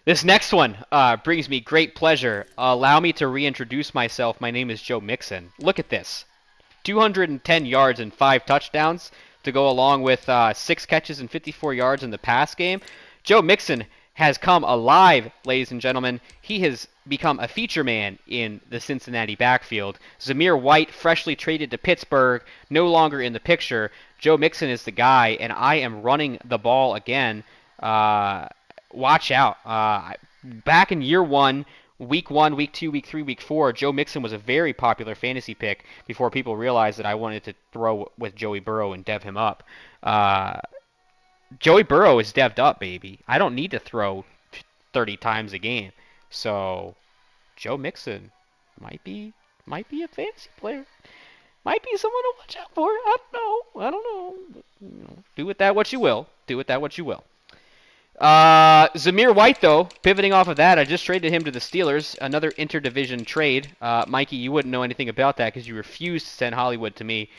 This next one brings me great pleasure. Allow me to reintroduce myself. My name is Joe Mixon. Look at this. 210 yards and 5 touchdowns to go along with 6 catches and 54 yards in the pass game. Joe Mixon has come alive, ladies and gentlemen. He has become a feature man in the Cincinnati backfield. Zamir White, freshly traded to Pittsburgh, no longer in the picture. Joe Mixon is the guy, and I am running the ball again. Watch out. Back in year 1, week 1, week 2, week 3, week 4, Joe Mixon was a very popular fantasy pick before people realized that I wanted to throw with Joey Burrow and dev him up. Joey Burrow is devved up, baby. I don't need to throw 30 times a game. So, Joe Mixon might be a fantasy player. Might be someone to watch out for. I don't know. Do with that what you will. Zamir White, though, pivoting off of that, I just traded him to the Steelers. Another interdivision trade. Mikey, you wouldn't know anything about that because you refused to send Hollywood to me.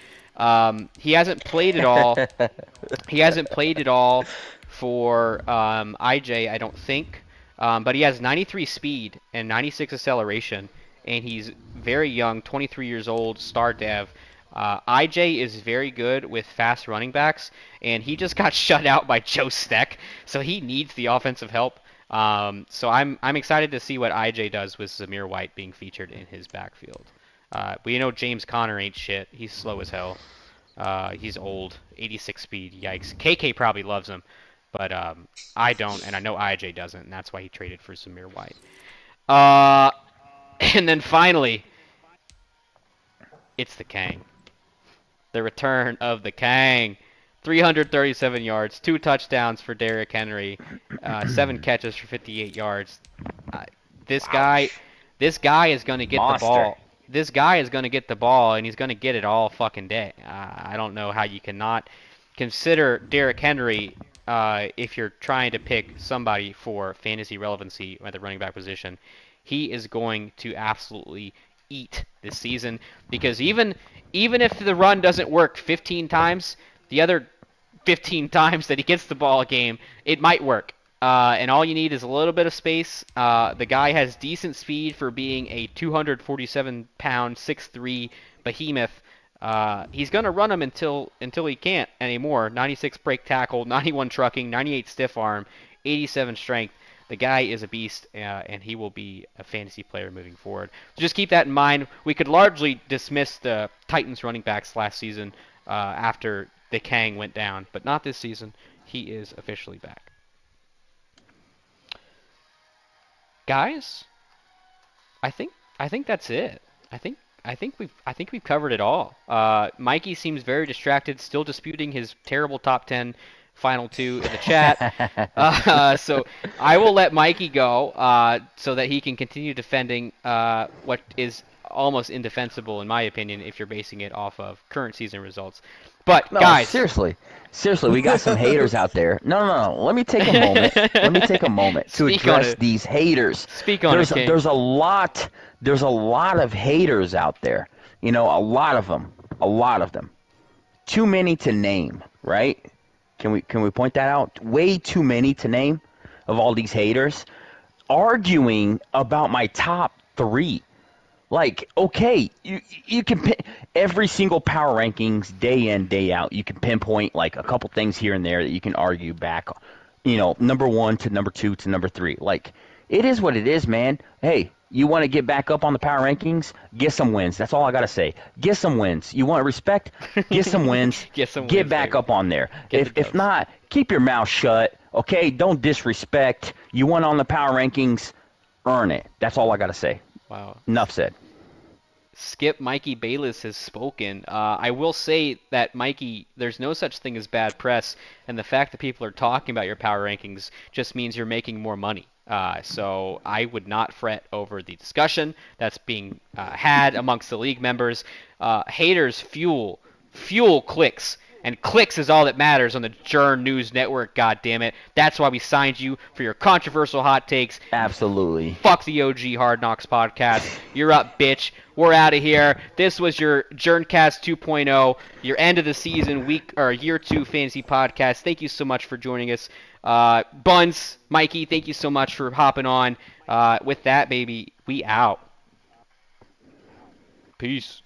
He hasn't played it all. For IJ, I don't think. But he has 93 speed and 96 acceleration, and he's very young, 23 years old, star dev. IJ is very good with fast running backs, and he just got shut out by Joe Steck, so he needs the offensive help. So I'm excited to see what IJ does with Zamir White being featured in his backfield. We know James Conner ain't shit. He's slow as hell. He's old, 86 speed. Yikes. KK probably loves him, but I don't, and I know IJ doesn't, and that's why he traded for Zamir White. And then finally, it's the Kang. The return of the Kang. 337 yards, 2 touchdowns for Derrick Henry, 7 catches for 58 yards. This guy is going to get the ball. This guy is going to get the ball, and he's going to get it all fucking day. I don't know how you cannot consider Derrick Henry if you're trying to pick somebody for fantasy relevancy at the running back position. He is going to absolutely eat this season because even if the run doesn't work 15 times, the other 15 times that he gets the ball a game, it might work. And all you need is a little bit of space. The guy has decent speed for being a 247-pound, 6'3" behemoth. He's going to run him until he can't anymore. 96 break tackle, 91 trucking, 98 stiff arm, 87 strength. The guy is a beast, and he will be a fantasy player moving forward. So just keep that in mind. We could largely dismiss the Titans running backs last season after the Kang went down, but not this season. He is officially back. Guys, I think that's it. I think we've covered it all. Mikey seems very distracted, still disputing his terrible top 10 final 2 in the chat. So I will let Mikey go so that he can continue defending what is almost indefensible in my opinion if you're basing it off of current season results. But no, guys, seriously, we got some haters out there. No. Let me take a moment to address these haters. Speak on it, King. There's a lot of haters out there. You know, a lot of them. Too many to name, right? Can we point that out? Way too many to name of all these haters arguing about my top 3. Like, okay, you can every single power rankings day in, day out, you can pinpoint like a couple things here and there that you can argue back, you know, number 1 to number 2 to number 3. Like, it is what it is, man. Hey, you want to get back up on the power rankings? Get some wins. That's all I got to say. Get some wins. You want respect? Get some wins. Get back up on there. If not, keep your mouth shut, okay? Don't disrespect. You want on the power rankings, earn it. That's all I got to say. Wow. Enough said. Skip Mikey Bayless has spoken. I will say that, Mikey, there's no such thing as bad press, and the fact that people are talking about your power rankings just means you're making more money. So I would not fret over the discussion that's being had amongst the league members. Haters fuel clicks. And clicks is all that matters on the Jern News Network, goddammit. That's why we signed you for your controversial hot takes. Absolutely. Fuck the OG Hard Knocks podcast. You're up, bitch. We're out of here. This was your Jerncast 2.0, your end of the season week or year 2 fantasy podcast. Thank you so much for joining us. Buns, Mikey, thank you so much for hopping on. With that, baby, we out. Peace.